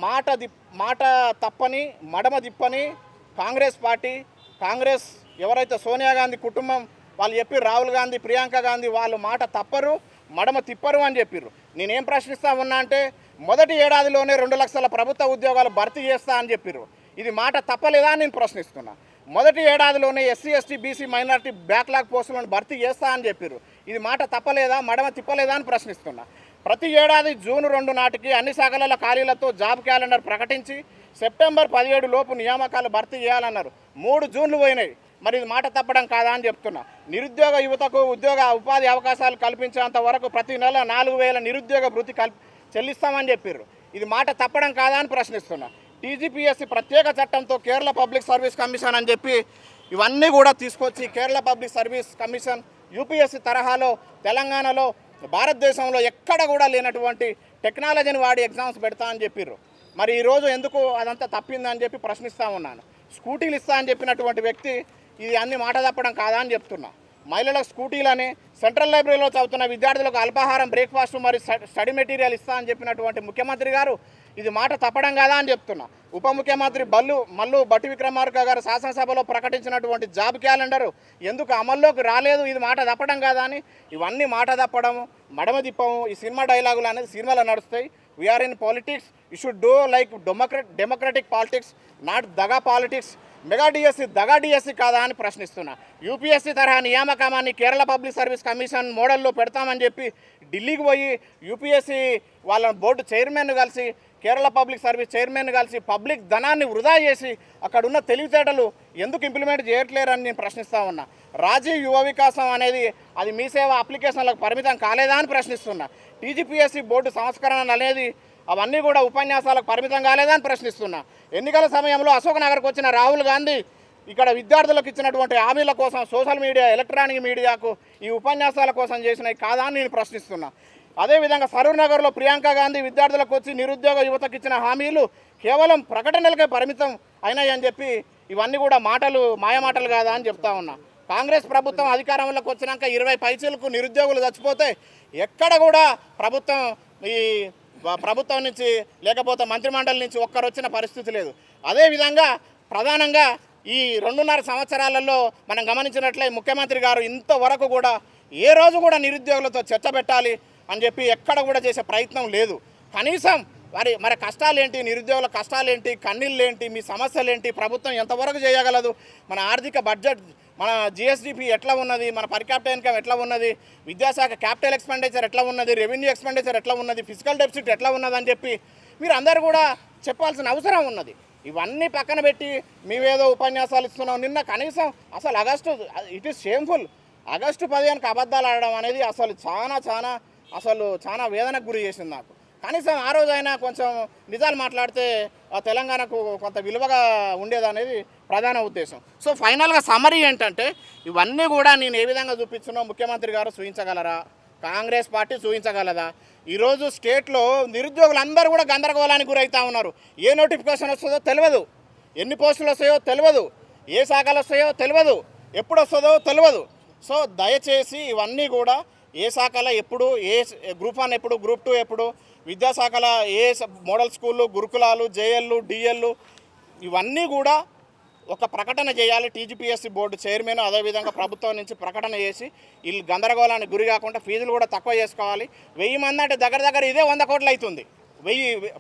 మాట తప్పని మడమ తిప్పని కాంగ్రెస్ పార్టీ, కాంగ్రెస్ ఎవరైతే సోనియా గాంధీ కుటుంబం వాళ్ళు చెప్పి రాహుల్ గాంధీ, ప్రియాంక గాంధీ వాళ్ళు మాట తప్పరు, మడమ తిప్పరు అని చెప్పారు. నేనేం ప్రశ్నిస్తా ఉన్నా అంటే మొదటి ఏడాదిలోనే 2 లక్షల ప్రభుత్వ ఉద్యోగాలు భర్తీ చేస్తా అని చెప్పారు. ఇది మాట తప్పలేదా అని నేను ప్రశ్నిస్తున్నా. మొదటి ఏడాదిలోనే SC, ST, BC, minority backlog పోస్టులను భర్తీ చేస్తా అని చెప్పారు. ఇది మాట తప్పలేదా, మడమ తిప్పలేదా అని ప్రశ్నిస్తున్నా. ప్రతి ఏడాది జూన్ 2 నాటికి అన్ని శాఖల ఖాళీలతో జాబ్ క్యాలెండర్ ప్రకటించి సెప్టెంబర్ 17 లోపు నియామకాలు భర్తీ చేయాలన్నారు. 3 జూన్లు పోయినాయి. మరి ఇది మాట తప్పడం కాదా అని చెప్తున్నా. నిరుద్యోగ యువతకు ఉపాధి అవకాశాలు కల్పించేంత వరకు ప్రతి నెల 4,000 నిరుద్యోగ భృతి చెల్లిస్తామని చెప్పారు. ఇది మాట తప్పడం కాదా అని ప్రశ్నిస్తున్నా. టీజీపీఎస్సీ ప్రత్యేక చట్టంతో కేరళ పబ్లిక్ సర్వీస్ కమిషన్ అని చెప్పి ఇవన్నీ కూడా తీసుకొచ్చి Kerala public service commission UPSC తరహాలో తెలంగాణలో భారతదేశంలో ఎక్కడ కూడా లేనటువంటి టెక్నాలజీని వాడి ఎగ్జామ్స్ పెడతా అని చెప్పారు. మరి ఈరోజు ఎందుకు అదంతా తప్పిందని చెప్పి ప్రశ్నిస్తూ ఉన్నాను. స్కూటీలు ఇస్తా అని చెప్పినటువంటి వ్యక్తి ఇది అన్ని మాట తప్పడం కాదా అని చెప్తున్నా. మహిళలకు స్కూటీలని, సెంట్రల్ లైబ్రరీలో చదువుతున్న విద్యార్థులకు అల్పాహారం, బ్రేక్ఫాస్ట్ మరియు స్టడీ మెటీరియల్ ఇస్తా అని చెప్పినటువంటి ముఖ్యమంత్రి గారు ఇది మాట తప్పడం కాదా అని చెప్తున్నా. ఉప ముఖ్యమంత్రి మల్లు భట్టి విక్రమార్క గారు శాసనసభలో ప్రకటించినటువంటి జాబ్ క్యాలెండరు ఎందుకు అమల్లోకి రాలేదు, ఇది మాట తప్పడం కాదా అని ఇవన్నీ మాట తప్పడము, మడమ తిప్పము. ఈ సినిమా డైలాగులు అనేది సినిమాలో నడుస్తాయి. We are in politics, you should do like democratic politics, not దగా పాలిటిక్స్. మెగా డిఎస్సి దగా డిఎస్సి కాదా అని ప్రశ్నిస్తున్నా. యూపీఎస్సీ తరహా నియామకాన్ని కేరళ పబ్లిక్ సర్వీస్ కమిషన్ మోడల్లో పెడతామని చెప్పి ఢిల్లీకి పోయి యూపీఎస్సీ వాళ్ళ బోర్డు చైర్మన్ కలిసి, కేరళ పబ్లిక్ సర్వీస్ చైర్మన్ కలిసి పబ్లిక్ ధనాన్ని వృధా చేసి అక్కడ ఉన్న తెలివితేటలు ఎందుకు ఇంప్లిమెంట్ చేయట్లేరని నేను ప్రశ్నిస్తూ ఉన్నా. రాజీవ్ యువ వికాసం అనేది అది మీ సేవ అప్లికేషన్లకు పరిమితం కాలేదా అని ప్రశ్నిస్తున్నా. టీజీపీఎస్సీ బోర్డు సంస్కరణ అనేది అవన్నీ కూడా ఉపన్యాసాలకు పరిమితం కాలేదని ప్రశ్నిస్తున్నా. ఎన్నికల సమయంలో అశోక్ నగర్కు వచ్చిన రాహుల్ గాంధీ ఇక్కడ విద్యార్థులకు ఇచ్చినటువంటి హామీల కోసం సోషల్ మీడియా, ఎలక్ట్రానిక్ మీడియాకు ఈ ఉపన్యాసాల కోసం చేసినవి కాదా అని నేను ప్రశ్నిస్తున్నా. అదేవిధంగా సరూర్ నగర్లో ప్రియాంక గాంధీ విద్యార్థులకు వచ్చి నిరుద్యోగ యువతకు ఇచ్చిన హామీలు కేవలం ప్రకటనలకే పరిమితం అయినాయి అని చెప్పి ఇవన్నీ కూడా మాయమాటలు కాదా అని చెప్తా ఉన్నా. కాంగ్రెస్ ప్రభుత్వం అధికారంలోకి వచ్చినాక 20 పైసలకు నిరుద్యోగులు చచ్చిపోతే ఎక్కడ కూడా ప్రభుత్వం నుంచి లేకపోతే మంత్రిమండలి నుంచి ఒక్కరు వచ్చిన పరిస్థితి లేదు. అదేవిధంగా ప్రధానంగా ఈ 2.5 సంవత్సరాలలో మనం గమనించినట్లే ముఖ్యమంత్రి గారు ఇంతవరకు కూడా ఏ రోజు కూడా నిరుద్యోగులతో చర్చ పెట్టాలి అని చెప్పి ఎక్కడ కూడా చేసే ప్రయత్నం లేదు. కనీసం మరి కష్టాలేంటి, నిరుద్యోగుల కష్టాలేంటి, కన్నీళ్ళేంటి, మీ సమస్యలేంటి, ప్రభుత్వం ఎంతవరకు చేయగలదు, మన ఆర్థిక బడ్జెట్, మన జిఎస్డిపి ఎట్లా ఉన్నది, మన పర్ క్యాపిటల్ ఇన్కమ్ ఎట్లా ఉన్నది, విద్యాశాఖ క్యాపిటల్ ఎక్స్పెండిచర్ ఎట్లా ఉన్నది, రెవెన్యూ ఎక్స్పెండిచర్ ఎట్లా ఉన్నది, ఫిజికల్ డెఫిసిట్ ఎట్లా ఉన్నది అని చెప్పి మీరు అందరూ కూడా చెప్పాల్సిన అవసరం ఉన్నది. ఇవన్నీ పక్కన పెట్టి మేమేదో ఉపన్యాసాలు ఇస్తున్నాం. నిన్న కనీసం అసలు ఇట్ ఈస్ షేమ్ఫుల్. ఆగస్టు 15కి అబద్ధాలు ఆడడం అనేది అసలు చాలా వేదనకు గురి చేసింది నాకు. కనీసం ఆ రోజైనా కొంచెం నిజాలు మాట్లాడితే తెలంగాణకు కొంత విలువగా ఉండేదనేది ప్రధాన ఉద్దేశం. సో ఫైనల్గా సమ్మరీ ఏంటంటే ఇవన్నీ కూడా నేను ఏ విధంగా చూపించినో ముఖ్యమంత్రి గారు చూపించగలరా, కాంగ్రెస్ పార్టీ చూపించగలదా? ఈరోజు స్టేట్లో నిరుద్యోగులందరూ కూడా గందరగోళానికి గురవుతూ ఉన్నారు. ఏ నోటిఫికేషన్ వస్తుందో తెలియదు, ఎన్ని పోస్టులు వస్తాయో తెలియదు, ఏ శాఖలు వస్తాయో తెలియదు, ఎప్పుడు వస్తుందో తెలియదు. సో దయచేసి ఇవన్నీ కూడా ఏ శాఖలో ఎప్పుడు, ఏ గ్రూప్ 1 ఎప్పుడు, గ్రూప్ 2 ఎప్పుడు, విద్యాశాఖల ఏ మోడల్ స్కూళ్ళు, గురుకులాలు, జేఎల్లు, డిఎల్లు ఇవన్నీ కూడా ఒక ప్రకటన చేయాలి. టీజీపీఎస్సీ బోర్డు చైర్మన్ అదేవిధంగా ప్రభుత్వం నుంచి ప్రకటన చేసి వీళ్ళు గందరగోళానికి గురి కాకుండా ఫీజులు కూడా తక్కువ చేసుకోవాలి. 1000 మంది అంటే దగ్గర ఇదే 100 కోట్లు అవుతుంది.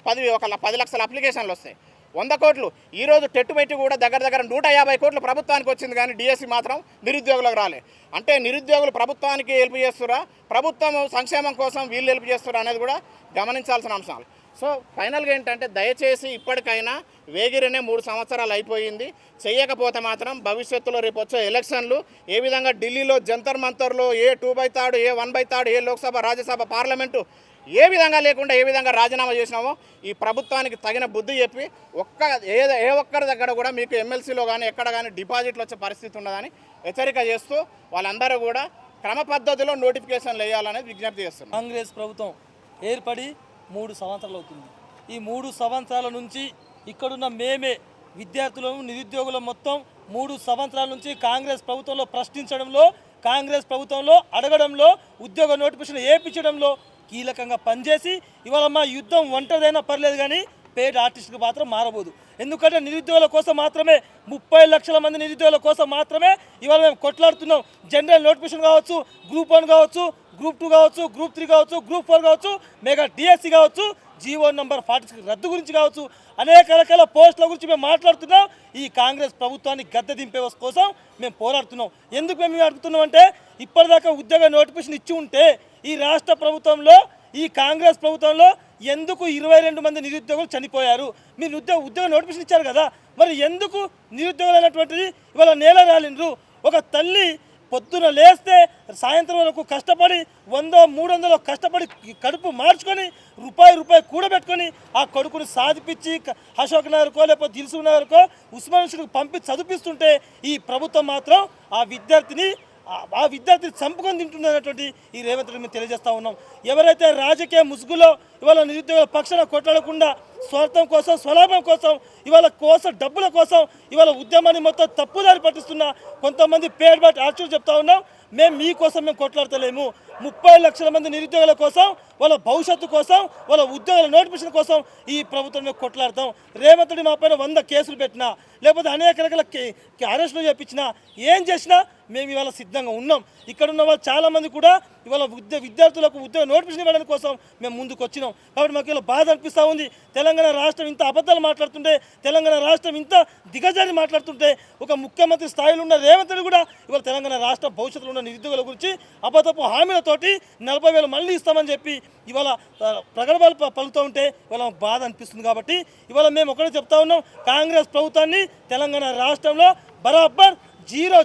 10 లక్షల అప్లికేషన్లు వస్తాయి, 100 కోట్లు. ఈరోజు టెట్టు పెట్టి కూడా దగ్గర 150 కోట్లు ప్రభుత్వానికి వచ్చింది, కానీ డిఎస్సి మాత్రం నిరుద్యోగులకు రాలే. అంటే నిరుద్యోగులు ప్రభుత్వానికి హెల్ప్ చేస్తురా, ప్రభుత్వం సంక్షేమం కోసం వీళ్ళు హెల్ప్ చేస్తురా అనేది కూడా గమనించాల్సిన అంశాలు. సో ఫైనల్గా ఏంటంటే దయచేసి ఇప్పటికైనా వేగిరనే 3 సంవత్సరాలు అయిపోయింది. చేయకపోతే మాత్రం భవిష్యత్తులో రేపు వచ్చే ఎలక్షన్లు ఏ విధంగా ఢిల్లీలో జంతర్ మంతర్లో ఏ 2/3 ఏ 1/3 ఏ లోక్సభ, రాజ్యసభ, పార్లమెంటు ఏ విధంగా లేకుండా ఏ విధంగా రాజీనామా చేసినామో ఈ ప్రభుత్వానికి తగిన బుద్ధి చెప్పి ఏ ఒక్కరి దగ్గర కూడా మీకు ఎమ్మెల్సీలో కానీ ఎక్కడ కానీ డిపాజిట్లు వచ్చే పరిస్థితి ఉండదని హెచ్చరిక చేస్తూ వాళ్ళందరూ కూడా క్రమ పద్ధతిలో నోటిఫికేషన్లు వేయాలనేది విజ్ఞప్తి చేస్తున్నారు. కాంగ్రెస్ ప్రభుత్వం ఏర్పడి 3 సంవత్సరాలు అవుతుంది. ఈ 3 సంవత్సరాల నుంచి ఇక్కడున్న మేమే విద్యార్థులను, నిరుద్యోగులు మొత్తం 3 సంవత్సరాల నుంచి కాంగ్రెస్ ప్రభుత్వంలో ప్రశ్నించడంలో, కాంగ్రెస్ ప్రభుత్వంలో అడగడంలో, ఉద్యోగ నోటిఫికేషన్ వేయించడంలో కీలకంగా పనిచేసి ఇవాళ మా యుద్ధం ఒంటరిదైనా పర్లేదు కానీ పేడ్ ఆర్టిస్ట్గా మాత్రం మారబోదు. ఎందుకంటే నిరుద్యోగుల కోసం మాత్రమే 30 లక్షల మంది నిరుద్యోగుల కోసం మాత్రమే ఇవాళ మేము కొట్లాడుతున్నాం. జనరల్ నోటిఫికేషన్ కావచ్చు, గ్రూప్ 1 కావచ్చు, గ్రూప్ 2 కావచ్చు, గ్రూప్ 3 కావచ్చు, గ్రూప్ 4 కావచ్చు, మెగా డిఎస్సి కావచ్చు, జీవో నంబర్ 46 రద్దు గురించి కావచ్చు, అనేక రకాల పోస్టుల గురించి మేము మాట్లాడుతున్నాం. ఈ కాంగ్రెస్ ప్రభుత్వాన్ని గద్దె దింపే కోసం మేము పోరాడుతున్నాం. ఎందుకు మేము అడుగుతున్నాం అంటే ఇప్పటిదాకా ఉద్యోగ నోటిఫికేషన్ ఇచ్చి ఉంటే ఈ రాష్ట్ర ప్రభుత్వంలో, ఈ కాంగ్రెస్ ప్రభుత్వంలో ఎందుకు 22 మంది నిరుద్యోగులు చనిపోయారు? మీరు ఉద్యోగ నోటిఫికేషన్ ఇచ్చారు కదా, మరి ఎందుకు నిరుద్యోగులు అనేటువంటిది ఇవాళ నేల రాలిండ్రు? ఒక తల్లి పొద్దున లేస్తే సాయంత్రం వరకు కష్టపడి 100-300 కష్టపడి కడుపు మార్చుకొని రూపాయి కూడబెట్టుకొని ఆ కొడుకుని సాధిపించి అశోక్ నగర్కో లేకపోతే దిల్సుఖ్ నగర్కో ఉస్మానియాకు పంపి చదివిస్తుంటే ఈ ప్రభుత్వం మాత్రం ఆ విద్యార్థిని చంపుకొని తింటున్నటువంటి ఈ రేవంత్ రెడ్డి మేము తెలియజేస్తూ ఉన్నాం. ఎవరైతే రాజకీయ ముసుగులో ఇవాళ నిరుద్యోగుల పక్షాన కొట్లాడకుండా స్వార్థం కోసం, స్వలాభం కోసం, డబ్బుల కోసం ఇవాళ ఉద్యమాన్ని మొత్తం తప్పుదారి పట్టిస్తున్న కొంతమంది పేడ్ బాట్ ఆర్చర్ చెప్తా ఉన్నాం. మేము మీకోసం మేము కొట్లాడతలేము. 30 లక్షల మంది నిరుద్యోగుల కోసం, వాళ్ళ భవిష్యత్తు కోసం, వాళ్ళ ఉద్యోగాల నోటిఫికేషన్ కోసం ఈ ప్రభుత్వం మేము కొట్లాడతాం. రేవంత్ రెడ్డి మా పైన 100 కేసులు పెట్టినా, లేకపోతే అనేక రకాల అరెస్టులు చేపించినా, ఏం చేసినా మేము ఇవాళ సిద్ధంగా ఉన్నాం. ఇక్కడ ఉన్న వాళ్ళు చాలామంది కూడా ఇవాళ విద్యార్థులకు ఉద్యోగ నోటిఫికేషన్ ఇవ్వడానికి కోసం మేము ముందుకు వచ్చినాం. కాబట్టి మాకు ఇలా బాధ అనిపిస్తూ ఉంది. తెలంగాణ రాష్ట్రం ఇంత అబద్ధాలు మాట్లాడుతుంటే, తెలంగాణ రాష్ట్రం ఇంత దిగజారి మాట్లాడుతుంటే, ఒక ముఖ్యమంత్రి స్థాయిలో ఉన్న రేవంత్ రెడ్డి కూడా ఇవాళ తెలంగాణ రాష్ట్ర భవిష్యత్తులో ఉన్న నిరుద్యోగుల గురించి అబద్ధపు హామీలతోటి 40,000 మళ్ళీ ఇస్తామని చెప్పి ఇవాళ ప్రగల్భాలు పలుకుతూ ఉంటే ఇవాళ బాధ అనిపిస్తుంది. కాబట్టి ఇవాళ మేము ఒకటే చెప్తా ఉన్నాం, కాంగ్రెస్ ప్రభుత్వాన్ని తెలంగాణ రాష్ట్రంలో బరాబర్ జీరో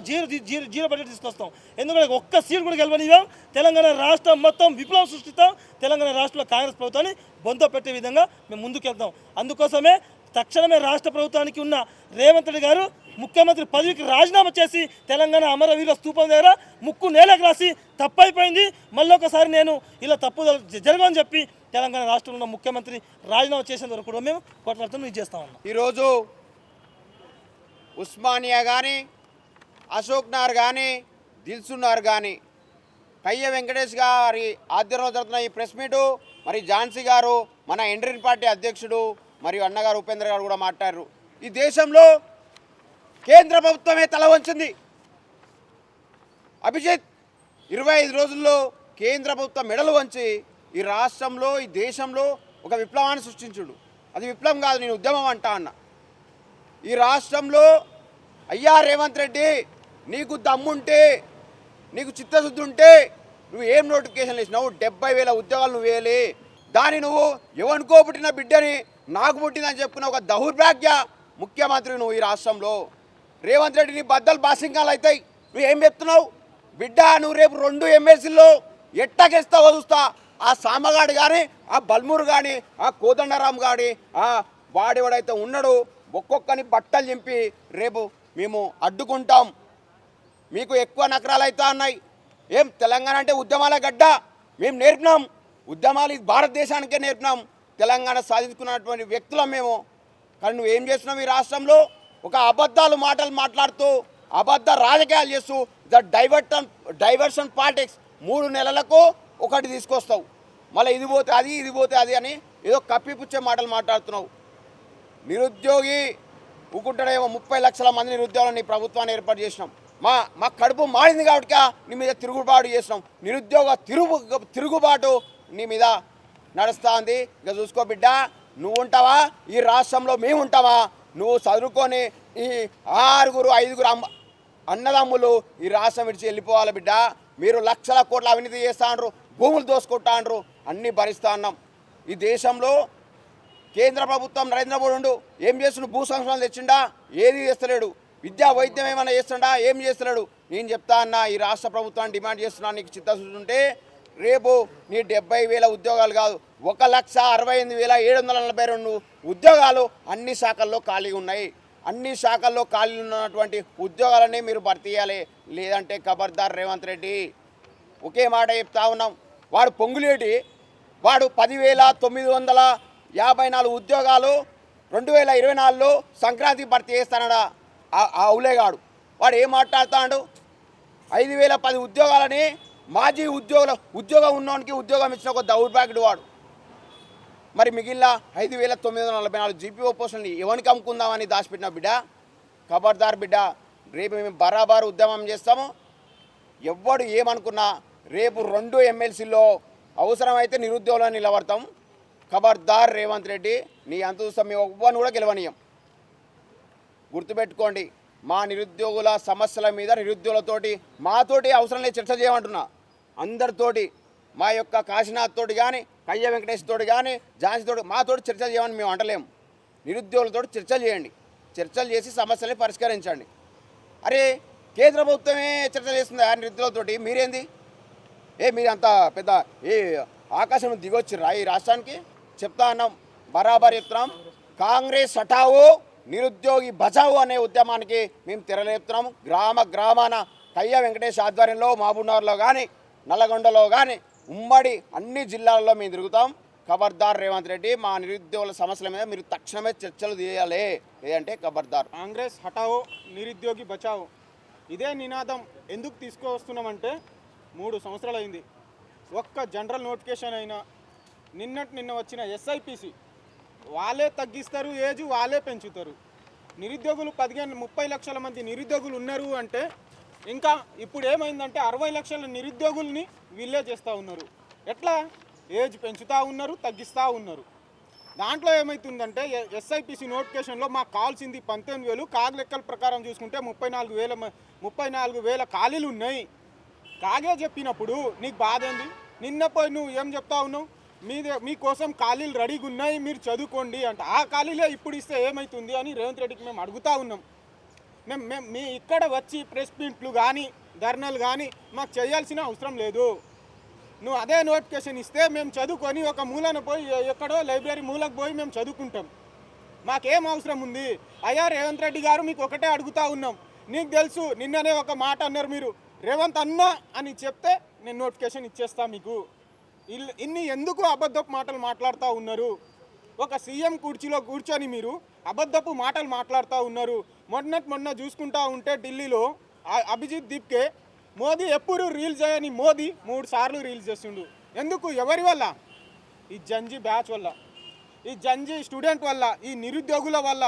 బడ్జెట్ తీసుకొస్తాం. ఎందుకంటే ఒక్క సీట్ కూడా గెలవనివ్వం. తెలంగాణ రాష్ట్రం మొత్తం విప్లవం సృష్టిస్తాం. తెలంగాణ రాష్ట్రంలో కాంగ్రెస్ ప్రభుత్వాన్ని బొంద పెట్టే విధంగా మేము ముందుకెళ్తాం. అందుకోసమే తక్షణమే రాష్ట్ర ప్రభుత్వానికి ఉన్న రేవంత్ రెడ్డి గారు ముఖ్యమంత్రి పదవికి రాజీనామా చేసి తెలంగాణ అమరవీరుల స్తూపం దగ్గర ముక్కు నేలకు రాసి తప్పైపోయింది, మళ్ళీ ఒకసారి నేను ఇలా తప్పు జరగని చెప్పి తెలంగాణ రాష్ట్రంలో ఉన్న ముఖ్యమంత్రి రాజీనామా చేసేంత వరకు కూడా మేము కొట్లాడుతూ ఇది చేస్తా ఉన్నాం. ఈరోజు ఉస్మానియా కానీ, అశోక్ నగర్ కానీ, దిల్సుఖ్ నగర్ కానీ కయ్య వెంకటేష్ గారి ఆధ్వర్యంలో జరుగుతున్న ఈ ప్రెస్ మీటు మరి ఝాన్సీ గారు, మన ఎండ్రీన్ పార్టీ అధ్యక్షుడు మరియు అన్నగారు ఉపేంద్ర గారు కూడా మాట్లాడారు. ఈ దేశంలో కేంద్ర ప్రభుత్వమే తల వంచింది. అభిజిత్ 25 రోజుల్లో కేంద్ర ప్రభుత్వం మెడలు వంచి ఈ రాష్ట్రంలో, ఈ దేశంలో ఒక విప్లవాన్ని సృష్టించుడు. అది విప్లవం కాదు, నేను ఉద్యమం అంటా అన్న. ఈ రాష్ట్రంలో అయ్యా రేవంత్ రెడ్డి, నీకు దమ్ముంటే, నీకు చిత్తశుద్ధి ఉంటే నువ్వు ఏం నోటిఫికేషన్ ఇచ్చినావు? 70,000 ఉద్యోగాలు నువ్వు వేయాలి. దాన్ని నువ్వు ఎవరికో పుట్టిన బిడ్డని నాకు పుట్టిందని చెప్పుకున్న ఒక దౌర్భాగ్య ముఖ్యమంత్రి నువ్వు ఈ రాష్ట్రంలో. రేవంత్ రెడ్డి నీ బద్దలు బాసింగాలు అవుతాయి. నువ్వు ఏం చెప్తున్నావు? బిడ్డ, నువ్వు రేపు 2 ఎమ్మెల్సీల్లో ఎట్టకేస్తావో చూస్తా. ఆ సామగాడు కానీ, ఆ బల్మూరు కానీ, ఆ కోదండరాం కానీ, ఆ వాడెవడైతే ఉన్నాడో ఒక్కొక్కని బట్టలు చింపి రేపు మేము అడ్డుకుంటాం. మీకు ఎక్కువ నకరాలు అవుతా ఉన్నాయి. ఏం తెలంగాణ అంటే ఉద్యమాల గడ్డ. మేము నేర్పినాం ఉద్యమాలు, భారతదేశానికే నేర్పినాం. తెలంగాణ సాధించుకున్నటువంటి వ్యక్తులం మేము. కానీ నువ్వు ఏం చేస్తున్నావు? ఈ రాష్ట్రంలో ఒక అబద్ధాలు మాటలు మాట్లాడుతూ, అబద్ధ రాజకీయాలు చేస్తూ, డైవర్షన్ పాలిటిక్స్ 3 నెలలకు ఒకటి తీసుకొస్తావు. మళ్ళీ ఇది పోతే అది, ఇది పోతే అది అని ఏదో కప్పిపుచ్చే మాటలు మాట్లాడుతున్నావు. నిరుద్యోగి ఊకుంటాడేమో. 30 లక్షల మంది నిరుద్యోగులను నీ ప్రభుత్వాన్ని ఏర్పాటు చేసినాం. మా కడుపు మాడింది కాబట్టి నీ మీద తిరుగుబాటు చేసినాం. నిరుద్యోగ తిరుగుబాటు నీ మీద నడుస్తూ ఉంది. ఇక చూసుకో బిడ్డ, నువ్వు ఉంటావా? ఈ రాష్ట్రంలో మేము ఉంటావా? నువ్వు చదువుకొని ఈ 6-5 అన్నదమ్ములు ఈ రాష్ట్రం విడిచి వెళ్ళిపోవాలి బిడ్డ. మీరు లక్షల కోట్ల అవినీతి చేస్తాండ్రు, భూములు దోసుకుంటాండ్రు, అన్నీ భరిస్తా అన్నాం. ఈ దేశంలో కేంద్ర ప్రభుత్వం నరేంద్ర మోడీ ఏం చేస్తుండు? భూ సంస్కరణలు తెచ్చిండా? ఏది చేస్తలేడు. విద్యా వైద్యం ఏమైనా చేస్తుండా? ఏం చేస్తలేడు. నేను చెప్తా అన్నా, ఈ రాష్ట్ర ప్రభుత్వాన్ని డిమాండ్ చేస్తున్నా, నీకు చిత్తశుద్ధి ఉంటే రేపు నీ 70,000 ఉద్యోగాలు కాదు, 1,68,742 ఉద్యోగాలు అన్ని శాఖల్లో ఖాళీ ఉన్నాయి. అన్ని శాఖల్లో ఖాళీ ఉన్నటువంటి ఉద్యోగాలని మీరు భర్తీ చేయాలి. లేదంటే ఖబర్దార్ రేవంత్ రెడ్డి. ఒకే మాట చెప్తా ఉన్నాం. వాడు పొంగులేటి, వాడు 10,954 ఉద్యోగాలు 2024లో సంక్రాంతి భర్తీ చేస్తానడా ఆ అవులేగాడు. వాడు ఏం మాట్లాడుతాడు? 5,010 ఉద్యోగాలని మాజీ ఉద్యోగం ఉన్నోనికి ఉద్యోగం ఇచ్చిన ఒక దౌర్భాగ్యుడు వాడు. మరి మిగిలిన 5,944 జీపీఓ పోస్టులని ఎవరికి అమ్ముకుందామని దాచిపెట్టిన బిడ్డ. ఖబర్దార్ బిడ్డ, రేపు మేము బరాబర్ ఉద్యమం చేస్తాము. ఎవ్వడు ఏమనుకున్నా రేపు 2 ఎమ్మెల్సీలో అవసరమైతే నిరుద్యోగులను నిలబడతాం. ఖబర్దార్ రేవంత్ రెడ్డి, నీ అంత చూస్తాం, మేము ఎవ్వరిని కూడా గెలవనీయం. గుర్తుపెట్టుకోండి, మా నిరుద్యోగుల సమస్యల మీద నిరుద్యోగులతోటి మాతోటి అవసరం లేదు చర్చ చేయమంటున్నా. అందరితోటి, మా యొక్క కాశీనాథ్ తోటి కానీ, కయ్య వెంకటేష్ తోటి కానీ, ఝాన్సీ తోటి మాతోటి చర్చ చేయమని మేము అంటలేము. నిరుద్యోగులతో చర్చలు చేయండి, చర్చలు చేసి సమస్యల్ని పరిష్కరించండి. అరే కేంద్ర ప్రభుత్వమే చర్చలు చేస్తుంది నిరుద్యోగులతోటి, మీరేంది? మీరు అంత పెద్ద ఆకాశం దిగొచ్చిర్రా ఈ రాష్ట్రానికి? చెప్తా అన్నాం, బరాబర్ చెప్తున్నాం. కాంగ్రెస్ హఠావో నిరుద్యోగి బచావో అనే ఉద్యమానికి మేము తెరలేపుతున్నాము. గ్రామాన కయ్య వెంకటేష్ ఆధ్వర్యంలో మహబూబ్నగర్లో కానీ, నల్లగొండలో కానీ, ఉమ్మడి అన్ని జిల్లాల్లో మేము తిరుగుతాం. ఖబర్దార్ రేవంత్ రెడ్డి, మా నిరుద్యోగుల సమస్యల మీద మీరు తక్షణమే చర్చలు చేయాలి. ఏదంటే ఖబర్దార్. కాంగ్రెస్ హఠావో నిరుద్యోగి బచావో ఇదే నినాదం ఎందుకు తీసుకువస్తున్నామంటే 3 సంవత్సరాలు అయింది. ఒక్క జనరల్ నోటిఫికేషన్ అయినా, నిన్న వచ్చిన SIPC వాళ్ళే తగ్గిస్తారు, ఏజ్ వాళ్ళే పెంచుతారు. నిరుద్యోగులు 30 లక్షల మంది నిరుద్యోగులు ఉన్నారు అంటే, ఇంకా ఇప్పుడు ఏమైందంటే 60 లక్షల నిరుద్యోగుల్ని వీళ్ళే చేస్తూ ఉన్నారు. ఎట్లా? ఏజ్ పెంచుతూ ఉన్నారు, తగ్గిస్తూ ఉన్నారు. దాంట్లో ఏమవుతుందంటే SIPC నోటిఫికేషన్లో మాకు కావాల్సింది 19,000, కాగ్ లెక్కల ప్రకారం చూసుకుంటే 34,000 ఖాళీలు ఉన్నాయి. కాగే చెప్పినప్పుడు నీకు బాధ ఏంది? నిన్న పోయి నువ్వు ఏం చెప్తా ఉన్నావు? మీకోసం ఖాళీలు రెడీగా ఉన్నాయి, మీరు చదువుకోండి అంట. ఆ ఖాళీలే ఇప్పుడు ఇస్తే ఏమవుతుంది అని రేవంత్ రెడ్డికి మేము అడుగుతూ ఉన్నాం. మేము మీ ఇక్కడ వచ్చి ప్రెస్ మీట్లు కానీ, ధర్నాలు కానీ మాకు చేయాల్సిన అవసరం లేదు. నువ్వు అదే నోటిఫికేషన్ ఇస్తే మేము చదువుకొని ఒక మూలన పోయి, ఎక్కడో లైబ్రరీ మూలకు పోయి మేము చదువుకుంటాం. మాకేం అవసరం ఉంది? అయ్యా రేవంత్ రెడ్డి గారు, మీకు ఒకటే అడుగుతూ ఉన్నాం. నీకు తెలుసు, నిన్ననే ఒక మాట అన్నారు మీరు, రేవంత్ అన్న అని చెప్తే నేను నోటిఫికేషన్ ఇచ్చేస్తా మీకు. ఇన్ని ఎందుకు అబద్ధపు మాటలు మాట్లాడుతూ ఉన్నారు? ఒక సీఎం కుర్చీలో కూర్చొని మీరు అబద్ధపు మాటలు మాట్లాడుతూ ఉన్నారు. మొన్న చూసుకుంటా ఉంటే ఢిల్లీలో అభిజిత్ దీప్కే మోదీ ఎప్పుడు రీల్స్ చేయని మోదీ 3 సార్లు రీల్స్ చేస్తుండు. ఎందుకు? ఎవరి వల్ల? ఈ జంజీ బ్యాచ్ వల్ల, ఈ జంజీ స్టూడెంట్ వల్ల, ఈ నిరుద్యోగుల వల్ల.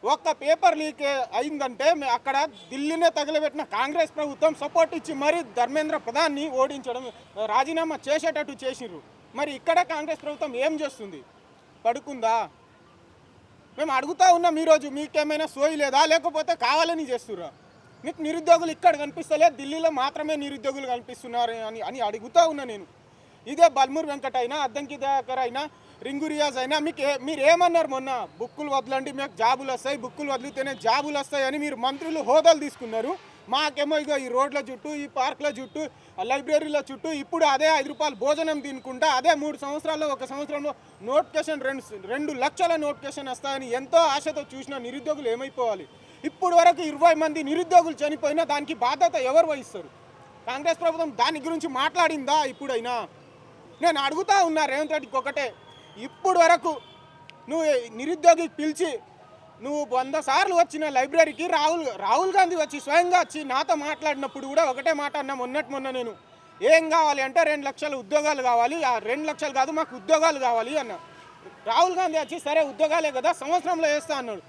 ఒక్క పేపర్ లీక్ అయిందంటే అక్కడ ఢిల్లీనే తగలబెట్టిన కాంగ్రెస్ ప్రభుత్వం సపోర్ట్ ఇచ్చి మరి ధర్మేంద్ర ప్రధాన్ని ఓడించడం, రాజీనామా చేసేటట్టు చేసిర్రు. మరి ఇక్కడ కాంగ్రెస్ ప్రభుత్వం ఏం చేస్తుంది? పడుకుందా? మేము అడుగుతూ ఉన్నాం ఈరోజు, మీకేమైనా సోయి లేదా, లేకపోతే కావాలని చేస్తుర్రా? మీకు నిరుద్యోగులు ఇక్కడ కనిపిస్తలే, ఢిల్లీలో మాత్రమే నిరుద్యోగులు కనిపిస్తున్నారు అని అడుగుతూ ఉన్నా నేను. ఇదే బల్మూర్ వెంకట్ అయినా, అద్దంకి దయాకర్ అయినా, రింగు రియాజ్ అయినా మీరు ఏమన్నారు మొన్న? బుక్కులు వదలండి, మీకు జాబులు వస్తాయి, బుక్కులు వదిలితేనే జాబులు వస్తాయి అని మీరు మంత్రులు హోదాలు తీసుకున్నారు. మాకేమో ఇగో ఈ రోడ్ల చుట్టూ, ఈ పార్కుల చుట్టూ, లైబ్రరీల చుట్టూ ఇప్పుడు అదే 5 రూపాయలు భోజనం తినుకుంటా అదే 3 సంవత్సరాల్లో, 1 సంవత్సరంలో నోటిఫికేషన్ 2 లక్షల నోటిఫికేషన్ వస్తాయని ఎంతో ఆశతో చూసిన నిరుద్యోగులు ఏమైపోవాలి? ఇప్పుడు వరకు 20 మంది నిరుద్యోగులు చనిపోయినా దానికి బాధ్యత ఎవరు వహిస్తారు? కాంగ్రెస్ ప్రభుత్వం దాని గురించి మాట్లాడిందా ఇప్పుడైనా? నేను అడుగుతా ఉన్నా రేవంత్ రెడ్డికి ఒకటే, ఇప్పుడు వరకు నువ్వు నిరుద్యోగి పిలిచి నువ్వు 100 సార్లు వచ్చిన లైబ్రరీకి రాహుల్ గాంధీ వచ్చి స్వయంగా వచ్చి నాతో మాట్లాడినప్పుడు కూడా ఒకటే మాట అన్నా, మొన్న నేను ఏం కావాలి అంటే 2 లక్షల ఉద్యోగాలు కావాలి, ఆ 2 లక్షలు కాదు మాకు ఉద్యోగాలు కావాలి అన్న. రాహుల్ గాంధీ వచ్చి సరే ఉద్యోగాలే కదా సంవత్సరంలో వేస్తా అన్నాడు.